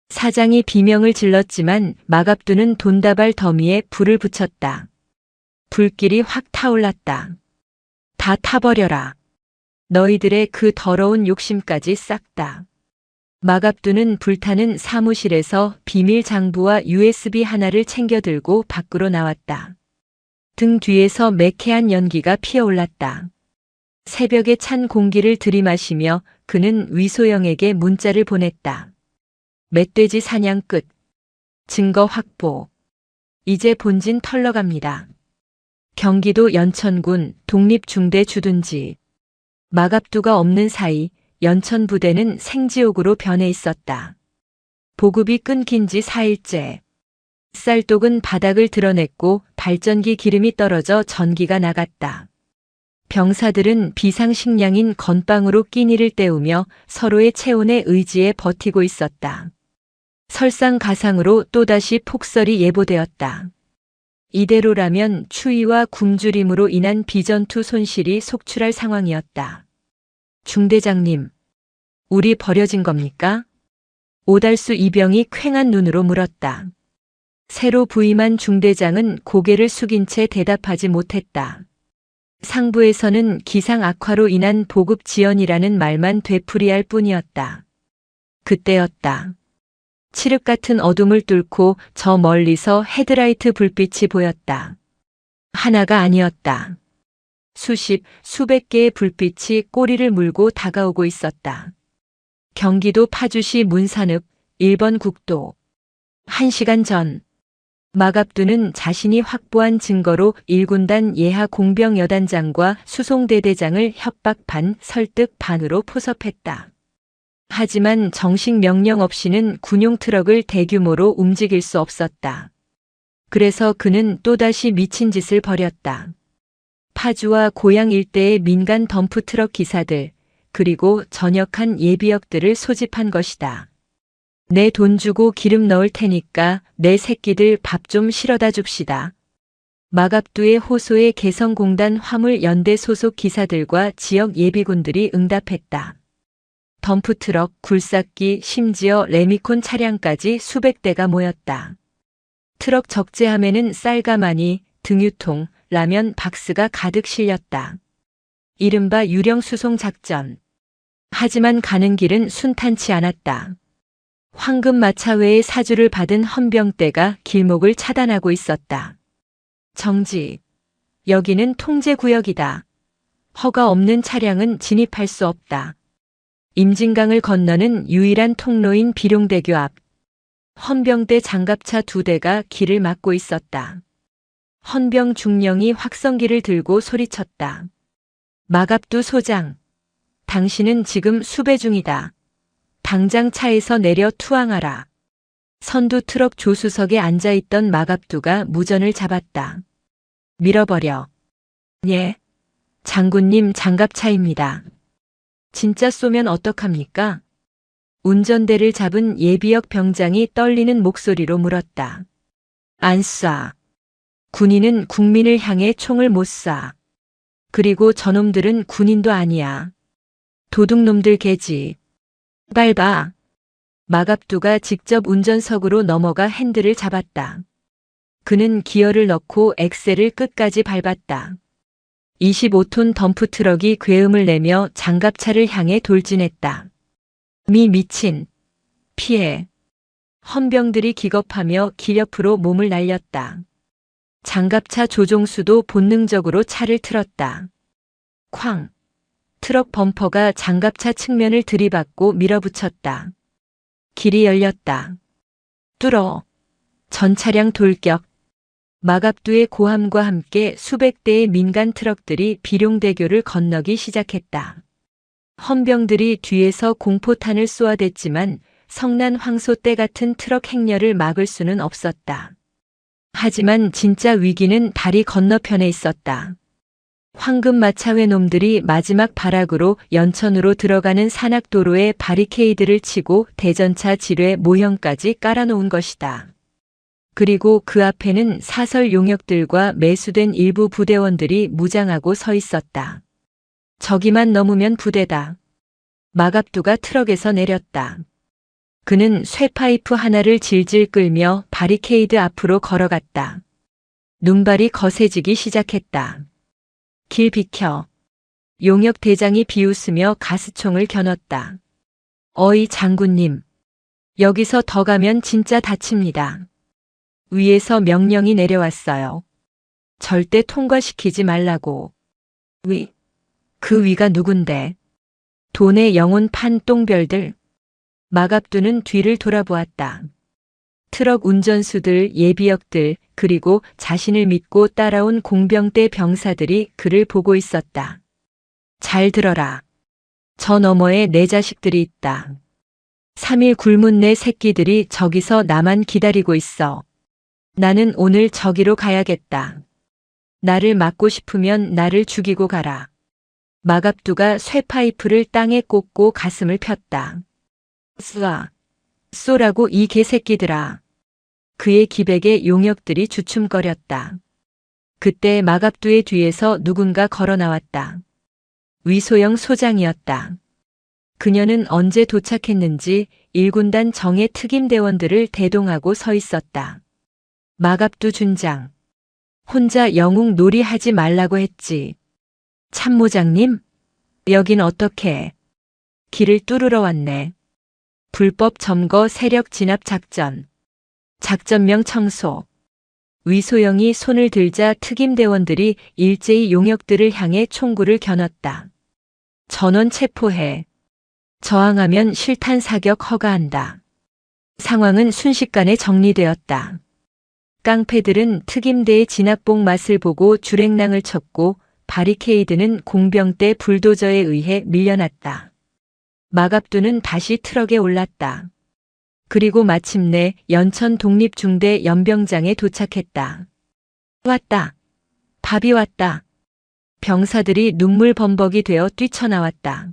사장이 비명을 질렀지만 마갑두는 돈다발 더미에 불을 붙였다. 불길이 확 타올랐다. 다 타버려라. 너희들의 그 더러운 욕심까지 싹 다. 마갑두는 불타는 사무실에서 비밀 장부와 USB 하나를 챙겨 들고 밖으로 나왔다. 등 뒤에서 매캐한 연기가 피어올랐다. 새벽에 찬 공기를 들이마시며 그는 위소영에게 문자를 보냈다. 멧돼지 사냥 끝. 증거 확보. 이제 본진 털러 갑니다. 경기도 연천군 독립중대 주둔지. 마갑두가 없는 사이 연천 부대는 생지옥으로 변해 있었다. 보급이 끊긴 지 4일째. 쌀독은 바닥을 드러냈고 발전기 기름이 떨어져 전기가 나갔다. 병사들은 비상식량인 건빵으로 끼니를 때우며 서로의 체온에 의지해 버티고 있었다. 설상가상으로 또다시 폭설이 예보되었다. 이대로라면 추위와 굶주림으로 인한 비전투 손실이 속출할 상황이었다. 중대장님, 우리 버려진 겁니까? 오달수 이병이 퀭한 눈으로 물었다. 새로 부임한 중대장은 고개를 숙인 채 대답하지 못했다. 상부에서는 기상 악화로 인한 보급 지연이라는 말만 되풀이할 뿐이었다. 그때였다. 칠흑 같은 어둠을 뚫고 저 멀리서 헤드라이트 불빛이 보였다. 하나가 아니었다. 수백 개의 불빛이 꼬리를 물고 다가오고 있었다. 경기도 파주시 문산읍 1번 국도. 1시간 전. 마갑두는 자신이 확보한 증거로 1군단 예하 공병 여단장과 수송대대장을 협박 반 설득 반으로 포섭했다. 하지만 정식 명령 없이는 군용 트럭을 대규모로 움직일 수 없었다. 그래서 그는 또다시 미친 짓을 벌였다. 파주와 고양 일대의 민간 덤프 트럭 기사들, 그리고 전역한 예비역들을 소집한 것이다. 내 돈 주고 기름 넣을 테니까 내 새끼들 밥 좀 실어다 줍시다. 마갑두의 호소에 개성공단 화물연대 소속 기사들과 지역 예비군들이 응답했다. 덤프트럭, 굴삭기, 심지어 레미콘 차량까지 수백 대가 모였다. 트럭 적재함에는 쌀가마니, 등유통, 라면 박스가 가득 실렸다. 이른바 유령 수송 작전. 하지만 가는 길은 순탄치 않았다. 황금마차 외에 사주를 받은 헌병대가 길목을 차단하고 있었다. 정지. 여기는 통제구역이다. 허가 없는 차량은 진입할 수 없다. 임진강을 건너는 유일한 통로인 비룡대교 앞. 헌병대 장갑차 2대가 길을 막고 있었다. 헌병 중령이 확성기를 들고 소리쳤다. 마갑두 소장. 당신은 지금 수배 중이다. 당장 차에서 내려 투항하라. 선두 트럭 조수석에 앉아있던 마갑두가 무전을 잡았다. 밀어버려. 예. 장군님 장갑차입니다. 진짜 쏘면 어떡합니까? 운전대를 잡은 예비역 병장이 떨리는 목소리로 물었다. 안 쏴. 군인은 국민을 향해 총을 못 쏴. 그리고 저놈들은 군인도 아니야. 도둑놈들 개지. 밟아. 마갑두가 직접 운전석으로 넘어가 핸들을 잡았다. 그는 기어를 넣고 엑셀을 끝까지 밟았다. 25톤 덤프트럭이 괴음을 내며 장갑차를 향해 돌진했다. 미친. 피해. 헌병들이 기겁하며 길 옆으로 몸을 날렸다. 장갑차 조종수도 본능적으로 차를 틀었다. 쾅. 트럭 범퍼가 장갑차 측면을 들이받고 밀어붙였다. 길이 열렸다. 뚫어. 전 차량 돌격. 마갑두의 고함과 함께 수백 대의 민간 트럭들이 비룡대교를 건너기 시작했다. 헌병들이 뒤에서 공포탄을 쏘아댔지만 성난 황소 떼 같은 트럭 행렬을 막을 수는 없었다. 하지만 진짜 위기는 다리 건너편에 있었다. 황금마차회 놈들이 마지막 발악으로 연천으로 들어가는 산악도로에 바리케이드를 치고 대전차 지뢰 모형까지 깔아놓은 것이다. 그리고 그 앞에는 사설 용역들과 매수된 일부 부대원들이 무장하고 서 있었다. 저기만 넘으면 부대다. 마갑두가 트럭에서 내렸다. 그는 쇠파이프 하나를 질질 끌며 바리케이드 앞으로 걸어갔다. 눈발이 거세지기 시작했다. 길 비켜. 용역 대장이 비웃으며 가스총을 겨눴다. 어이 장군님. 여기서 더 가면 진짜 다칩니다. 위에서 명령이 내려왔어요. 절대 통과시키지 말라고. 위. 그 위가 누군데? 돈의 영혼 판 똥별들. 마갑두는 뒤를 돌아보았다. 트럭 운전수들, 예비역들, 그리고 자신을 믿고 따라온 공병대 병사들이 그를 보고 있었다. 잘 들어라. 저 너머에 내 자식들이 있다. 3일 굶은 내 새끼들이 저기서 나만 기다리고 있어. 나는 오늘 저기로 가야겠다. 나를 막고 싶으면 나를 죽이고 가라. 마갑두가 쇠파이프를 땅에 꽂고 가슴을 폈다. 쏘아. 쏘라고 이 개새끼들아. 그의 기백에 용역들이 주춤거렸다. 그때 마갑두의 뒤에서 누군가 걸어 나왔다. 위소영 소장이었다. 그녀는 언제 도착했는지 1군단 정예 특임대원들을 대동하고 서 있었다. 마갑두 준장. 혼자 영웅 놀이 하지 말라고 했지. 참모장님? 여긴 어떻게? 길을 뚫으러 왔네. 불법 점거 세력 진압 작전. 작전명 청소. 위소영이 손을 들자 특임대원들이 일제히 용역들을 향해 총구를 겨눴다. 전원 체포해. 저항하면 실탄 사격 허가한다. 상황은 순식간에 정리되었다. 깡패들은 특임대의 진압봉 맛을 보고 주랭랑을 쳤고 바리케이드는 공병대 불도저에 의해 밀려났다. 마갑두는 다시 트럭에 올랐다. 그리고 마침내 연천 독립중대 연병장에 도착했다. 왔다. 밥이 왔다. 병사들이 눈물 범벅이 되어 뛰쳐나왔다.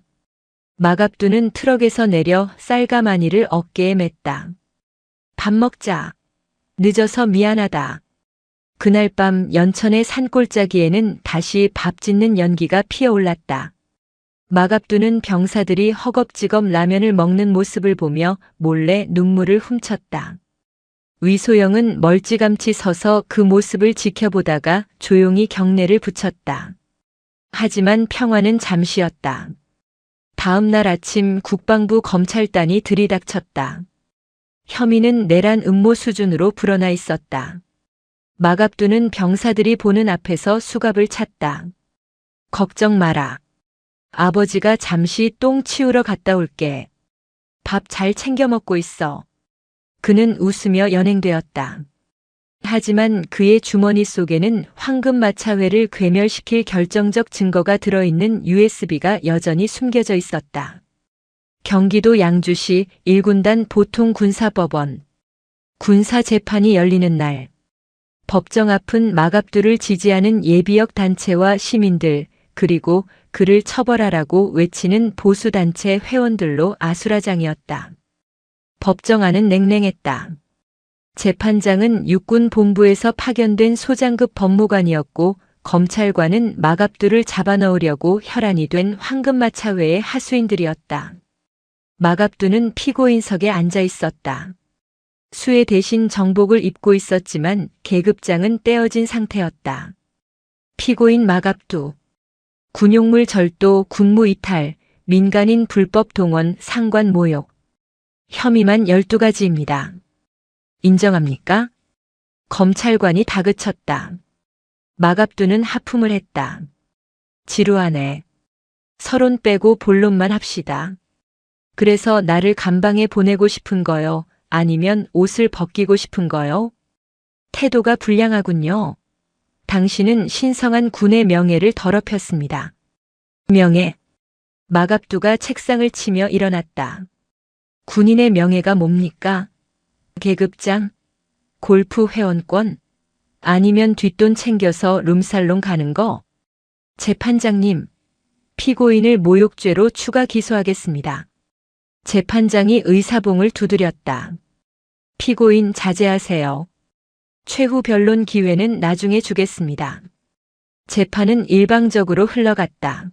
마갑두는 트럭에서 내려 쌀가마니를 어깨에 맸다. 밥 먹자. 늦어서 미안하다. 그날 밤 연천의 산골짜기에는 다시 밥 짓는 연기가 피어올랐다. 마갑두는 병사들이 허겁지겁 라면을 먹는 모습을 보며 몰래 눈물을 훔쳤다. 위소영은 멀찌감치 서서 그 모습을 지켜보다가 조용히 경례를 붙였다. 하지만 평화는 잠시였다. 다음 날 아침 국방부 검찰단이 들이닥쳤다. 혐의는 내란 음모 수준으로 불어나 있었다. 마갑두는 병사들이 보는 앞에서 수갑을 찼다. 걱정 마라. 아버지가 잠시 똥 치우러 갔다 올게. 밥 잘 챙겨 먹고 있어. 그는 웃으며 연행되었다. 하지만 그의 주머니 속에는 황금마차회를 괴멸시킬 결정적 증거가 들어있는 USB가 여전히 숨겨져 있었다. 경기도 양주시 1군단 보통군사법원. 군사재판이 열리는 날. 법정 앞은 마갑두를 지지하는 예비역 단체와 시민들, 그리고 그를 처벌하라고 외치는 보수단체 회원들로 아수라장이었다. 법정 안은 냉랭했다. 재판장은 육군 본부에서 파견된 소장급 법무관이었고 검찰관은 마갑두를 잡아넣으려고 혈안이 된 황금마차회의 하수인들이었다. 마갑두는 피고인석에 앉아 있었다. 수의 대신 정복을 입고 있었지만 계급장은 떼어진 상태였다. 피고인 마갑두. 군용물 절도, 군무 이탈, 민간인 불법 동원, 상관 모욕. 혐의만 12가지입니다. 인정합니까? 검찰관이 다그쳤다. 마갑두는 하품을 했다. 지루하네. 서론 빼고 본론만 합시다. 그래서 나를 감방에 보내고 싶은 거요? 아니면 옷을 벗기고 싶은 거요? 태도가 불량하군요. 당신은 신성한 군의 명예를 더럽혔습니다. 명예. 마갑두가 책상을 치며 일어났다. 군인의 명예가 뭡니까? 계급장? 골프 회원권? 아니면 뒷돈 챙겨서 룸살롱 가는 거? 재판장님, 피고인을 모욕죄로 추가 기소하겠습니다. 재판장이 의사봉을 두드렸다. 피고인 자제하세요. 최후 변론 기회는 나중에 주겠습니다. 재판은 일방적으로 흘러갔다.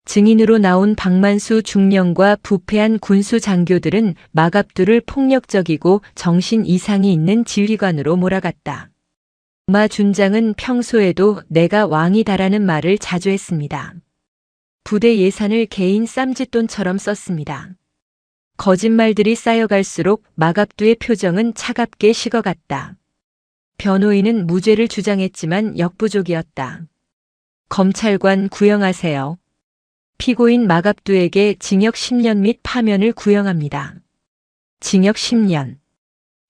증인으로 나온 박만수 중령과 부패한 군수 장교들은 마갑두를 폭력적이고 정신 이상이 있는 지휘관으로 몰아갔다. 마 준장은 평소에도 내가 왕이다라는 말을 자주 했습니다. 부대 예산을 개인 쌈짓돈처럼 썼습니다. 거짓말들이 쌓여갈수록 마갑두의 표정은 차갑게 식어갔다. 변호인은 무죄를 주장했지만 역부족이었다. 검찰관 구형하세요. 피고인 마갑두에게 징역 10년 및 파면을 구형합니다. 징역 10년.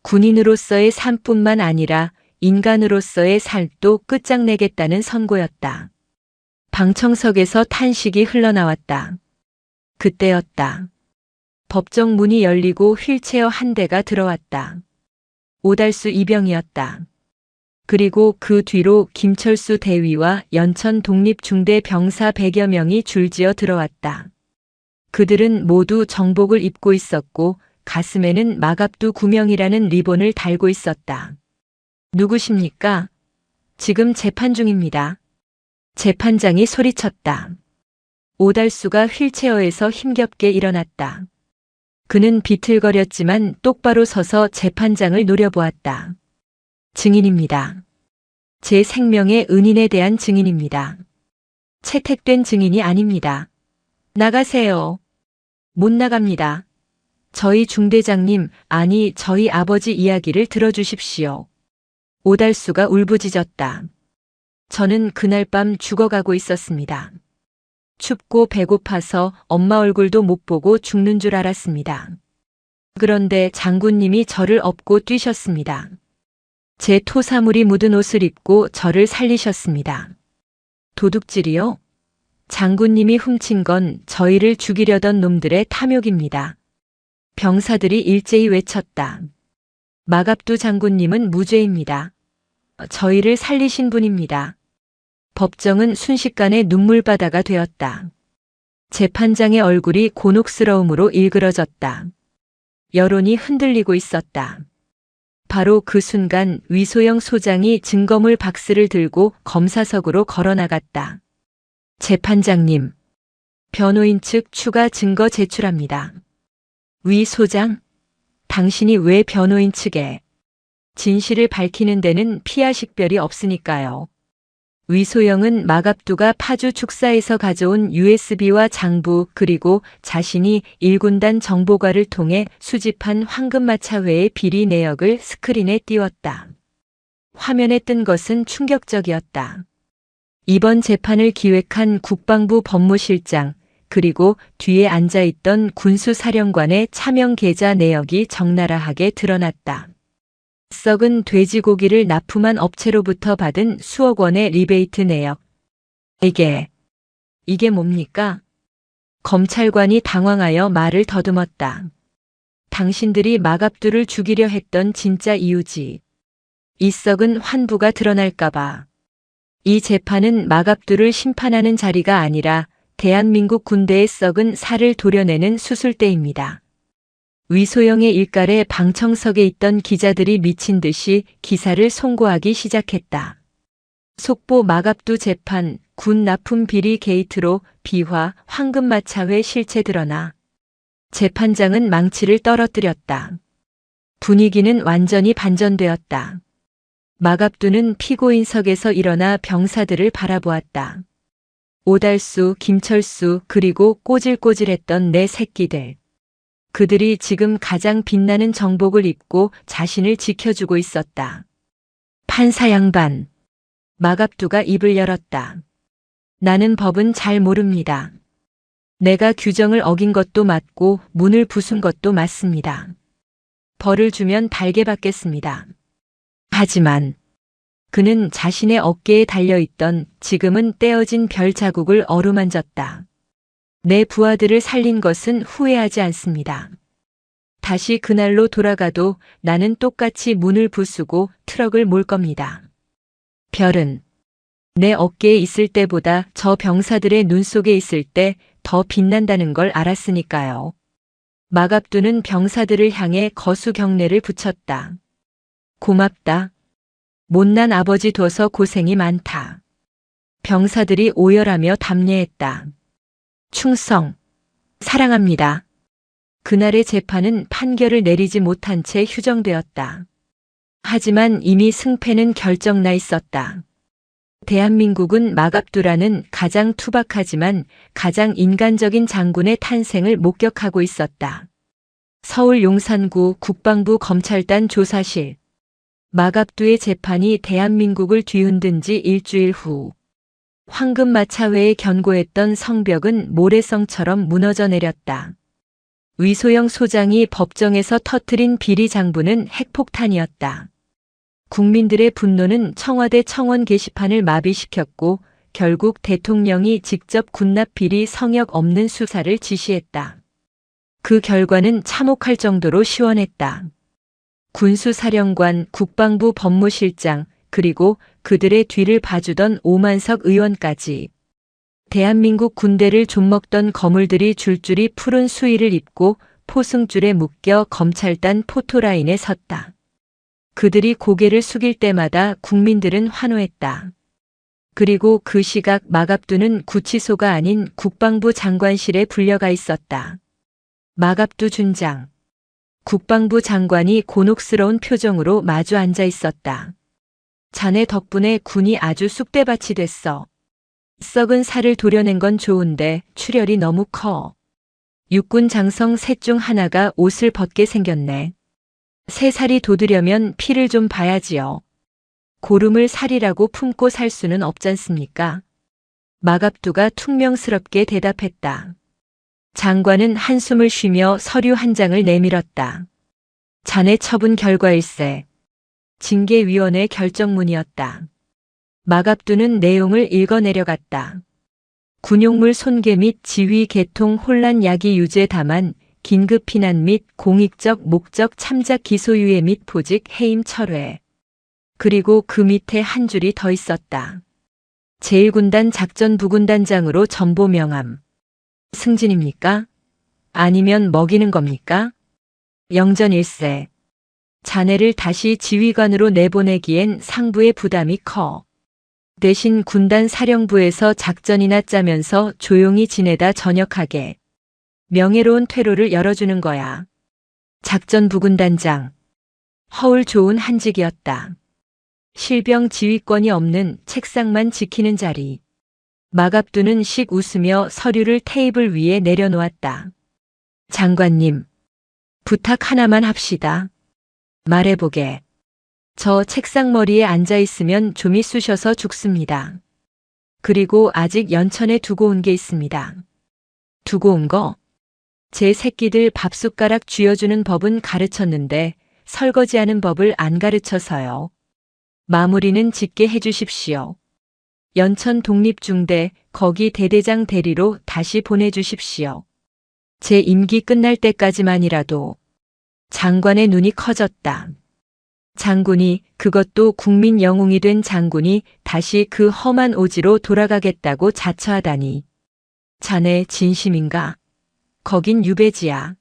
군인으로서의 삶뿐만 아니라 인간으로서의 삶도 끝장내겠다는 선고였다. 방청석에서 탄식이 흘러나왔다. 그때였다. 법정 문이 열리고 휠체어 한 대가 들어왔다. 오달수 이병이었다. 그리고 그 뒤로 김철수 대위와 연천 독립중대 병사 100여 명이 줄지어 들어왔다. 그들은 모두 정복을 입고 있었고 가슴에는 마갑두 구명이라는 리본을 달고 있었다. 누구십니까? 지금 재판 중입니다. 재판장이 소리쳤다. 오달수가 휠체어에서 힘겹게 일어났다. 그는 비틀거렸지만 똑바로 서서 재판장을 노려보았다. 증인입니다. 제 생명의 은인에 대한 증인입니다. 채택된 증인이 아닙니다. 나가세요. 못 나갑니다. 저희 중대장님, 아니 저희 아버지 이야기를 들어주십시오. 오달수가 울부짖었다. 저는 그날 밤 죽어가고 있었습니다. 춥고 배고파서 엄마 얼굴도 못 보고 죽는 줄 알았습니다. 그런데 장군님이 저를 업고 뛰셨습니다. 제 토사물이 묻은 옷을 입고 저를 살리셨습니다. 도둑질이요? 장군님이 훔친 건 저희를 죽이려던 놈들의 탐욕입니다. 병사들이 일제히 외쳤다. 마갑두 장군님은 무죄입니다. 저희를 살리신 분입니다. 법정은 순식간에 눈물바다가 되었다. 재판장의 얼굴이 곤혹스러움으로 일그러졌다. 여론이 흔들리고 있었다. 바로 그 순간 위소영 소장이 증거물 박스를 들고 검사석으로 걸어나갔다. 재판장님, 변호인 측 추가 증거 제출합니다. 위 소장, 당신이 왜 변호인 측에 진실을 밝히는 데는 피하 식별이 없으니까요. 위소영은 마갑두가 파주 축사에서 가져온 USB와 장부 그리고 자신이 1군단 정보과를 통해 수집한 황금마차회의 비리 내역을 스크린에 띄웠다. 화면에 뜬 것은 충격적이었다. 이번 재판을 기획한 국방부 법무실장, 그리고 뒤에 앉아있던 군수사령관의 차명 계좌 내역이 적나라하게 드러났다. 썩은 돼지고기를 납품한 업체로부터 받은 수억 원의 리베이트 내역. 이게 뭡니까? 검찰관이 당황하여 말을 더듬었다. 당신들이 마갑두를 죽이려 했던 진짜 이유지. 이 썩은 환부가 드러날까봐. 이 재판은 마갑두를 심판하는 자리가 아니라 대한민국 군대의 썩은 살을 도려내는 수술대입니다. 위소영의 일갈에 방청석에 있던 기자들이 미친 듯이 기사를 송고하기 시작했다. 속보 마갑두 재판, 군 납품 비리 게이트로 비화, 황금마차회 실체 드러나. 재판장은 망치를 떨어뜨렸다. 분위기는 완전히 반전되었다. 마갑두는 피고인석에서 일어나 병사들을 바라보았다. 오달수, 김철수, 그리고 꼬질꼬질했던 내 새끼들. 그들이 지금 가장 빛나는 정복을 입고 자신을 지켜주고 있었다. 판사 양반. 마갑두가 입을 열었다. 나는 법은 잘 모릅니다. 내가 규정을 어긴 것도 맞고 문을 부순 것도 맞습니다. 벌을 주면 달게 받겠습니다. 하지만 그는 자신의 어깨에 달려있던 지금은 떼어진 별 자국을 어루만졌다. 내 부하들을 살린 것은 후회하지 않습니다. 다시 그날로 돌아가도 나는 똑같이 문을 부수고 트럭을 몰 겁니다. 별은 내 어깨에 있을 때보다 저 병사들의 눈 속에 있을 때 더 빛난다는 걸 알았으니까요. 마갑두는 병사들을 향해 거수 경례를 붙였다. 고맙다. 못난 아버지 둬서 고생이 많다. 병사들이 오열하며 답례했다. 충성. 사랑합니다. 그날의 재판은 판결을 내리지 못한 채 휴정되었다. 하지만 이미 승패는 결정나 있었다. 대한민국은 마갑두라는 가장 투박하지만 가장 인간적인 장군의 탄생을 목격하고 있었다. 서울 용산구 국방부 검찰단 조사실. 마갑두의 재판이 대한민국을 뒤흔든 지 일주일 후. 황금마차회에 견고했던 성벽은 모래성처럼 무너져 내렸다. 위소영 소장이 법정에서 터뜨린 비리 장부는 핵폭탄이었다. 국민들의 분노는 청와대 청원 게시판을 마비시켰고 결국 대통령이 직접 군납 비리 성역 없는 수사를 지시했다. 그 결과는 참혹할 정도로 시원했다. 군수사령관, 국방부 법무실장, 그리고 그들의 뒤를 봐주던 오만석 의원까지. 대한민국 군대를 좀먹던 거물들이 줄줄이 푸른 수의를 입고 포승줄에 묶여 검찰단 포토라인에 섰다. 그들이 고개를 숙일 때마다 국민들은 환호했다. 그리고 그 시각 마갑두는 구치소가 아닌 국방부 장관실에 불려가 있었다. 마갑두 준장. 국방부 장관이 곤혹스러운 표정으로 마주 앉아 있었다. 자네 덕분에 군이 아주 쑥대밭이 됐어. 썩은 살을 도려낸 건 좋은데 출혈이 너무 커. 육군 장성 셋 중 하나가 옷을 벗게 생겼네. 새 살이 돋으려면 피를 좀 봐야지요. 고름을 살이라고 품고 살 수는 없잖습니까? 마갑두가 퉁명스럽게 대답했다. 장관은 한숨을 쉬며 서류 한 장을 내밀었다. 자네 처분 결과일세. 징계위원회 결정문이었다. 마갑두는 내용을 읽어내려갔다. 군용물 손괴 및 지휘 개통 혼란 야기 유죄 다만 긴급 피난 및 공익적 목적 참작 기소유예 및 보직 해임 철회. 그리고 그 밑에 한 줄이 더 있었다. 제1군단 작전부군단장으로 전보 명함. 승진입니까? 아니면 먹이는 겁니까? 영전일세. 자네를 다시 지휘관으로 내보내기엔 상부의 부담이 커. 대신 군단 사령부에서 작전이나 짜면서 조용히 지내다 전역하게. 명예로운 퇴로를 열어주는 거야. 작전부군단장. 허울 좋은 한직이었다. 실병 지휘권이 없는 책상만 지키는 자리. 마갑두는 씩 웃으며 서류를 테이블 위에 내려놓았다. 장관님, 부탁 하나만 합시다. 말해보게. 저 책상머리에 앉아있으면 좀이 쑤셔서 죽습니다. 그리고 아직 연천에 두고 온 게 있습니다. 두고 온 거? 제 새끼들 밥숟가락 쥐어주는 법은 가르쳤는데 설거지하는 법을 안 가르쳐서요. 마무리는 짓게 해주십시오. 연천 독립중대 거기 대대장 대리로 다시 보내주십시오. 제 임기 끝날 때까지만이라도. 장관의 눈이 커졌다. 장군이, 그것도 국민 영웅이 된 장군이 다시 그 험한 오지로 돌아가겠다고 자처하다니. 자네 진심인가? 거긴 유배지야.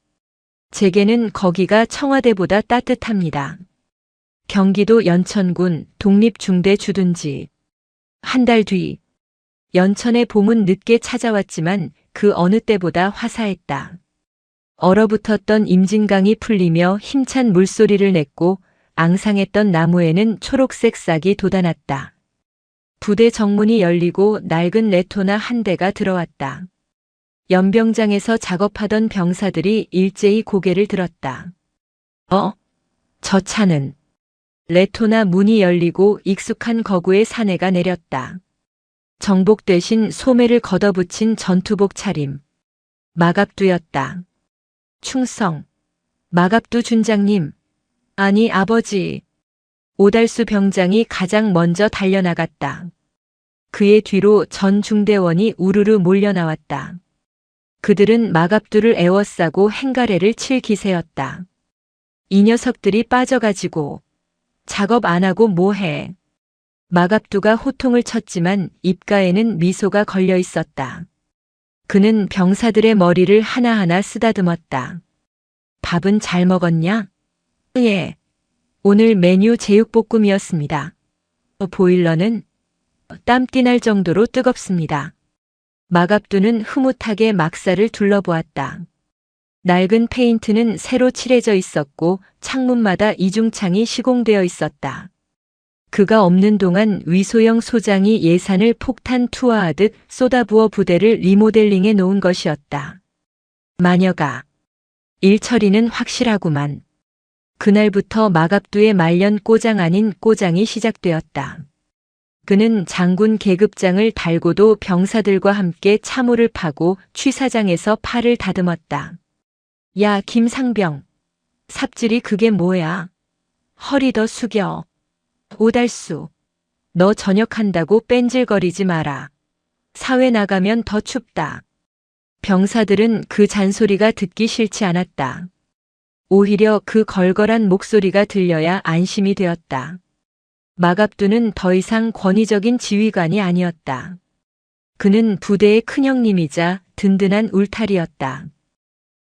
제게는 거기가 청와대보다 따뜻합니다. 경기도 연천군 독립중대 주둔지. 한 달 뒤. 연천의 봄은 늦게 찾아왔지만 그 어느 때보다 화사했다. 얼어붙었던 임진강이 풀리며 힘찬 물소리를 냈고 앙상했던 나무에는 초록색 싹이 돋아났다. 부대 정문이 열리고 낡은 레토나 한 대가 들어왔다. 연병장에서 작업하던 병사들이 일제히 고개를 들었다. 저 차는. 레토나 문이 열리고 익숙한 거구의 사내가 내렸다. 정복 대신 소매를 걷어붙인 전투복 차림. 마갑두였다. 충성. 마갑두 준장님. 아니 아버지. 오달수 병장이 가장 먼저 달려나갔다. 그의 뒤로 전 중대원이 우르르 몰려나왔다. 그들은 마갑두를 에워싸고 행가래를 칠 기세였다. 이 녀석들이 빠져가지고 작업 안 하고 뭐해. 마갑두가 호통을 쳤지만 입가에는 미소가 걸려 있었다. 그는 병사들의 머리를 하나하나 쓰다듬었다. 밥은 잘 먹었냐? 예. 오늘 메뉴 제육볶음이었습니다. 보일러는 땀띠 날 정도로 뜨겁습니다. 마갑두는 흐뭇하게 막사를 둘러보았다. 낡은 페인트는 새로 칠해져 있었고 창문마다 이중창이 시공되어 있었다. 그가 없는 동안 위소영 소장이 예산을 폭탄 투하하듯 쏟아부어 부대를 리모델링해 놓은 것이었다. 마녀가. 일 처리는 확실하구만. 그날부터 마갑두의 말년 꼬장 아닌 꼬장이 시작되었다. 그는 장군 계급장을 달고도 병사들과 함께 참호를 파고 취사장에서 팔을 다듬었다. 야 김상병. 삽질이 그게 뭐야? 허리 더 숙여. 오달수. 너 전역한다고 뺀질거리지 마라. 사회 나가면 더 춥다. 병사들은 그 잔소리가 듣기 싫지 않았다. 오히려 그 걸걸한 목소리가 들려야 안심이 되었다. 마갑두는 더 이상 권위적인 지휘관이 아니었다. 그는 부대의 큰형님이자 든든한 울타리였다.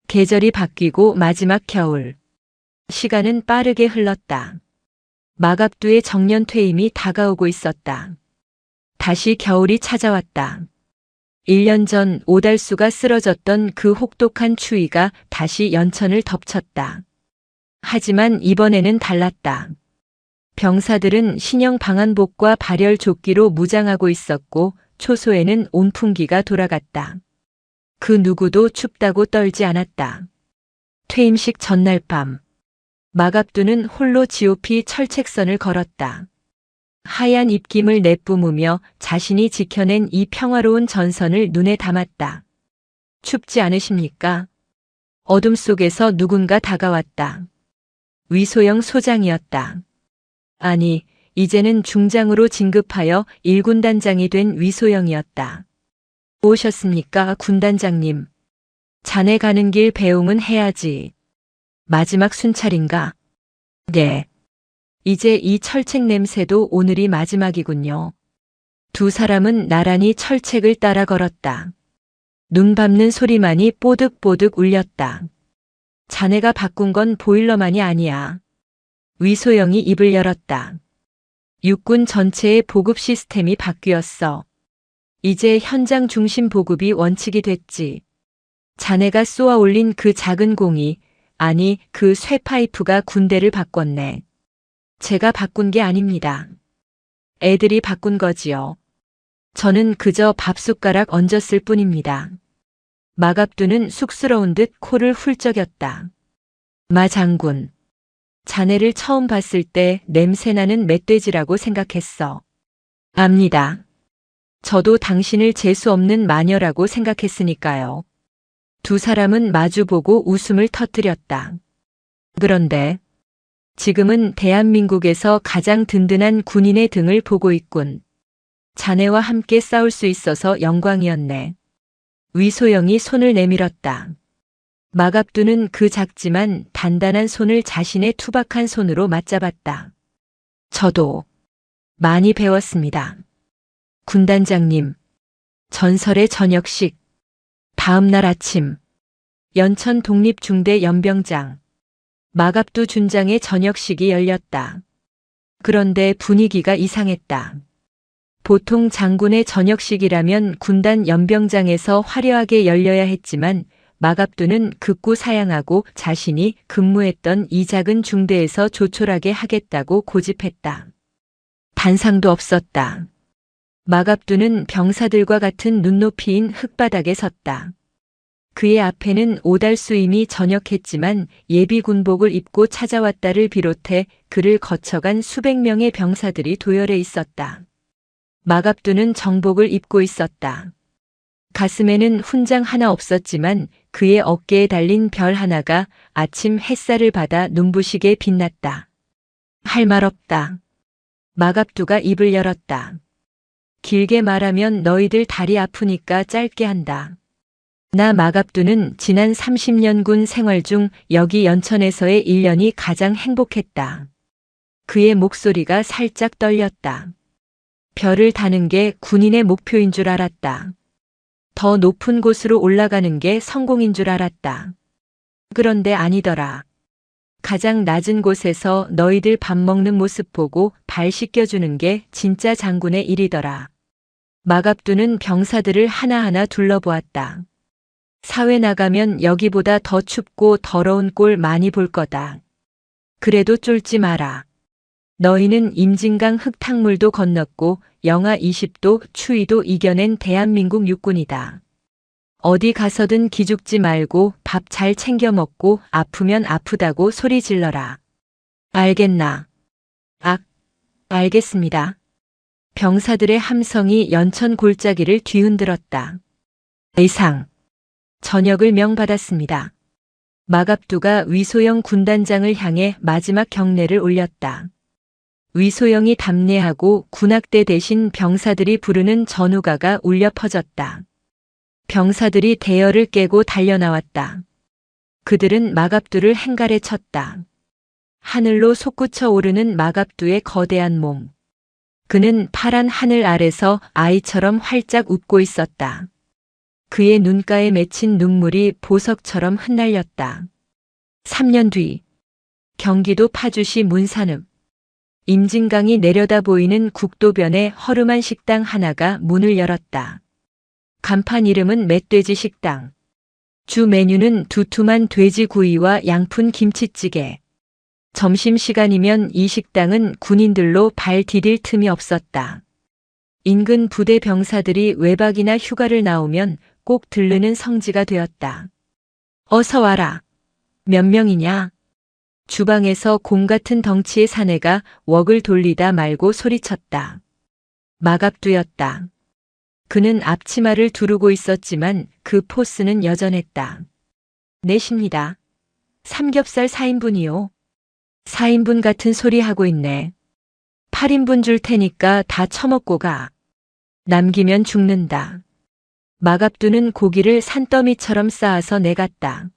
계절이 바뀌고 마지막 겨울. 시간은 빠르게 흘렀다. 마갑두의 정년 퇴임이 다가오고 있었다. 다시 겨울이 찾아왔다. 1년 전 오달수가 쓰러졌던 그 혹독한 추위가 다시 연천을 덮쳤다. 하지만 이번에는 달랐다. 병사들은 신형 방한복과 발열 조끼로 무장하고 있었고 초소에는 온풍기가 돌아갔다. 그 누구도 춥다고 떨지 않았다. 퇴임식 전날 밤. 마갑두는 홀로 GOP 철책선을 걸었다. 하얀 입김을 내뿜으며 자신이 지켜낸 이 평화로운 전선을 눈에 담았다. 춥지 않으십니까? 어둠 속에서 누군가 다가왔다. 위소영 소장이었다. 아니, 이제는 중장으로 진급하여 1군단장이 된 위소영이었다. 오셨습니까, 군단장님? 자네 가는 길 배웅은 해야지. 마지막 순찰인가? 네. 이제 이 철책 냄새도 오늘이 마지막이군요. 두 사람은 나란히 철책을 따라 걸었다. 눈 밟는 소리만이 뽀득뽀득 울렸다. 자네가 바꾼 건 보일러만이 아니야. 위소영이 입을 열었다. 육군 전체의 보급 시스템이 바뀌었어. 이제 현장 중심 보급이 원칙이 됐지. 자네가 쏘아 올린 그 작은 공이, 아니 그 쇠파이프가 군대를 바꿨네. 제가 바꾼 게 아닙니다. 애들이 바꾼 거지요. 저는 그저 밥숟가락 얹었을 뿐입니다. 마갑두는 쑥스러운 듯 코를 훌쩍였다. 마 장군. 자네를 처음 봤을 때 냄새나는 멧돼지라고 생각했어. 압니다. 저도 당신을 재수 없는 마녀라고 생각했으니까요. 두 사람은 마주보고 웃음을 터뜨렸다. 그런데 지금은 대한민국에서 가장 든든한 군인의 등을 보고 있군. 자네와 함께 싸울 수 있어서 영광이었네. 위소영이 손을 내밀었다. 마갑두는 그 작지만 단단한 손을 자신의 투박한 손으로 맞잡았다. 저도 많이 배웠습니다. 군단장님, 전설의 저녁식. 다음 날 아침, 연천 독립중대 연병장, 마갑두 준장의 저녁식이 열렸다. 그런데 분위기가 이상했다. 보통 장군의 저녁식이라면 군단 연병장에서 화려하게 열려야 했지만 마갑두는 극구 사양하고 자신이 근무했던 이 작은 중대에서 조촐하게 하겠다고 고집했다. 단상도 없었다. 마갑두는 병사들과 같은 눈높이인 흙바닥에 섰다. 그의 앞에는 오달수임이 전역했지만 예비 군복을 입고 찾아왔다를 비롯해 그를 거쳐간 수백 명의 병사들이 도열해 있었다. 마갑두는 정복을 입고 있었다. 가슴에는 훈장 하나 없었지만 그의 어깨에 달린 별 하나가 아침 햇살을 받아 눈부시게 빛났다. 할 말 없다. 마갑두가 입을 열었다. 길게 말하면 너희들 다리 아프니까 짧게 한다. 나 마갑두는 지난 30년 군 생활 중 여기 연천에서의 1년이 가장 행복했다. 그의 목소리가 살짝 떨렸다. 별을 다는 게 군인의 목표인 줄 알았다. 더 높은 곳으로 올라가는 게 성공인 줄 알았다. 그런데 아니더라. 가장 낮은 곳에서 너희들 밥 먹는 모습 보고 발 씻겨주는 게 진짜 장군의 일이더라. 마갑두는 병사들을 하나하나 둘러보았다. 사회 나가면 여기보다 더 춥고 더러운 꼴 많이 볼 거다. 그래도 쫄지 마라. 너희는 임진강 흙탕물도 건넜고 영하 20도 추위도 이겨낸 대한민국 육군이다. 어디 가서든 기죽지 말고 밥 잘 챙겨 먹고 아프면 아프다고 소리 질러라. 알겠나? 알겠습니다. 병사들의 함성이 연천 골짜기를 뒤흔들었다. 이상. 전역을 명받았습니다. 마갑두가 위소영 군단장을 향해 마지막 경례를 올렸다. 위소영이 답례하고 군악대 대신 병사들이 부르는 전우가가 울려 퍼졌다. 병사들이 대열을 깨고 달려나왔다. 그들은 마갑두를 행갈에 쳤다. 하늘로 솟구쳐 오르는 마갑두의 거대한 몸. 그는 파란 하늘 아래서 아이처럼 활짝 웃고 있었다. 그의 눈가에 맺힌 눈물이 보석처럼 흩날렸다. 3년 뒤, 경기도 파주시 문산읍. 임진강이 내려다 보이는 국도변에 허름한 식당 하나가 문을 열었다. 간판 이름은 멧돼지 식당. 주 메뉴는 두툼한 돼지구이와 양푼 김치찌개. 점심시간이면 이 식당은 군인들로 발 디딜 틈이 없었다. 인근 부대 병사들이 외박이나 휴가를 나오면 꼭 들르는 성지가 되었다. 어서 와라. 몇 명이냐? 주방에서 곰 같은 덩치의 사내가 웍을 돌리다 말고 소리쳤다. 마갑두였다. 그는 앞치마를 두르고 있었지만 그 포스는 여전했다. 넷입니다. 삼겹살 4인분이요. 4인분 같은 소리 하고 있네. 8인분 줄 테니까 다 처먹고 가. 남기면 죽는다. 마갑두는 고기를 산더미처럼 쌓아서 내갔다.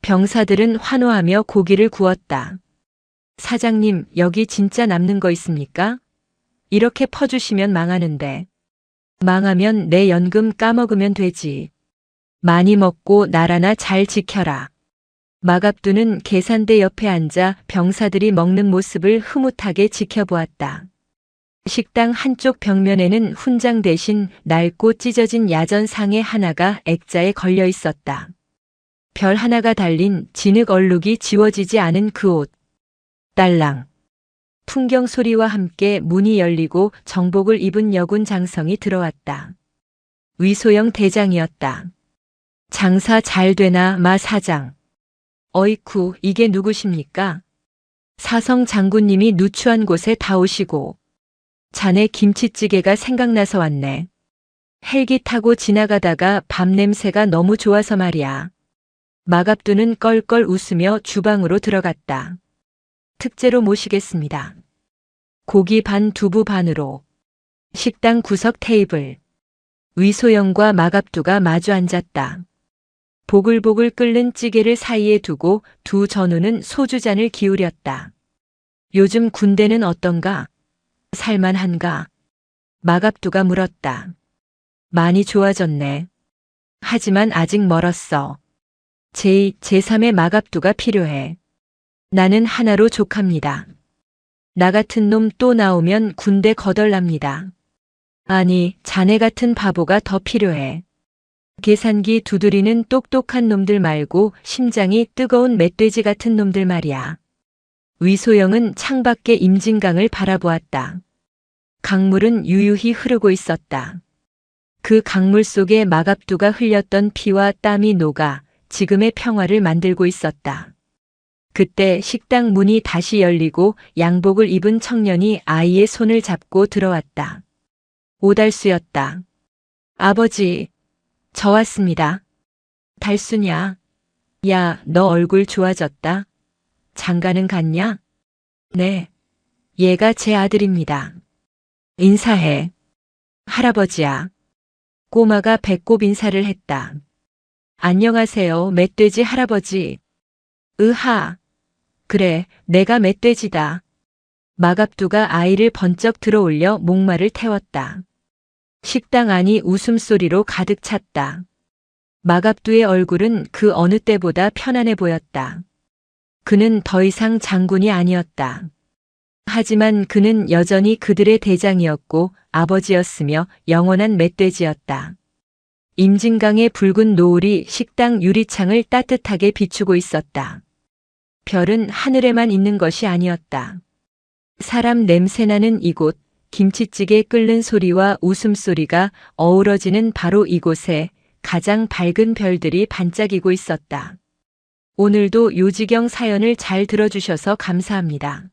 병사들은 환호하며 고기를 구웠다. 사장님, 여기 진짜 남는 거 있습니까? 이렇게 퍼주시면 망하는데. 망하면 내 연금 까먹으면 되지. 많이 먹고 나라나 잘 지켜라. 마갑두는 계산대 옆에 앉아 병사들이 먹는 모습을 흐뭇하게 지켜보았다. 식당 한쪽 벽면에는 훈장 대신 낡고 찢어진 야전 상에 하나가 액자에 걸려 있었다. 별 하나가 달린 진흙 얼룩이 지워지지 않은 그 옷. 딸랑. 풍경 소리와 함께 문이 열리고 정복을 입은 여군 장성이 들어왔다. 위소영 대장이었다. 장사 잘 되나 마 사장. 어이쿠, 이게 누구십니까? 사성 장군님이 누추한 곳에 다 오시고 자네 김치찌개가 생각나서 왔네. 헬기 타고 지나가다가 밥 냄새가 너무 좋아서 말이야. 마갑두는 껄껄 웃으며 주방으로 들어갔다. 특제로 모시겠습니다. 고기 반 두부 반으로. 식당 구석 테이블. 위소영과 마갑두가 마주 앉았다. 보글보글 끓는 찌개를 사이에 두고 두 전우는 소주잔을 기울였다. 요즘 군대는 어떤가? 살만한가? 마갑두가 물었다. 많이 좋아졌네. 하지만 아직 멀었어. 제2, 제3의 마갑두가 필요해. 나는 하나로 족합니다. 나 같은 놈 또 나오면 군대 거덜납니다. 아니, 자네 같은 바보가 더 필요해. 계산기 두드리는 똑똑한 놈들 말고 심장이 뜨거운 멧돼지 같은 놈들 말이야. 위소영은 창밖에 임진강을 바라보았다. 강물은 유유히 흐르고 있었다. 그 강물 속에 마갑두가 흘렸던 피와 땀이 녹아 지금의 평화를 만들고 있었다. 그때 식당 문이 다시 열리고 양복을 입은 청년이 아이의 손을 잡고 들어왔다. 오달수였다. 아버지, 저 왔습니다. 달수냐? 야, 너 얼굴 좋아졌다. 장가는 갔냐? 네. 얘가 제 아들입니다. 인사해. 할아버지야. 꼬마가 배꼽 인사를 했다. 안녕하세요, 멧돼지 할아버지. 으하. 그래, 내가 멧돼지다. 마갑두가 아이를 번쩍 들어올려 목마를 태웠다. 식당 안이 웃음소리로 가득 찼다. 마갑두의 얼굴은 그 어느 때보다 편안해 보였다. 그는 더 이상 장군이 아니었다. 하지만 그는 여전히 그들의 대장이었고 아버지였으며 영원한 멧돼지였다. 임진강의 붉은 노을이 식당 유리창을 따뜻하게 비추고 있었다. 별은 하늘에만 있는 것이 아니었다. 사람 냄새나는 이곳, 김치찌개 끓는 소리와 웃음소리가 어우러지는 바로 이곳에 가장 밝은 별들이 반짝이고 있었다. 오늘도 요지경 사연을 잘 들어주셔서 감사합니다.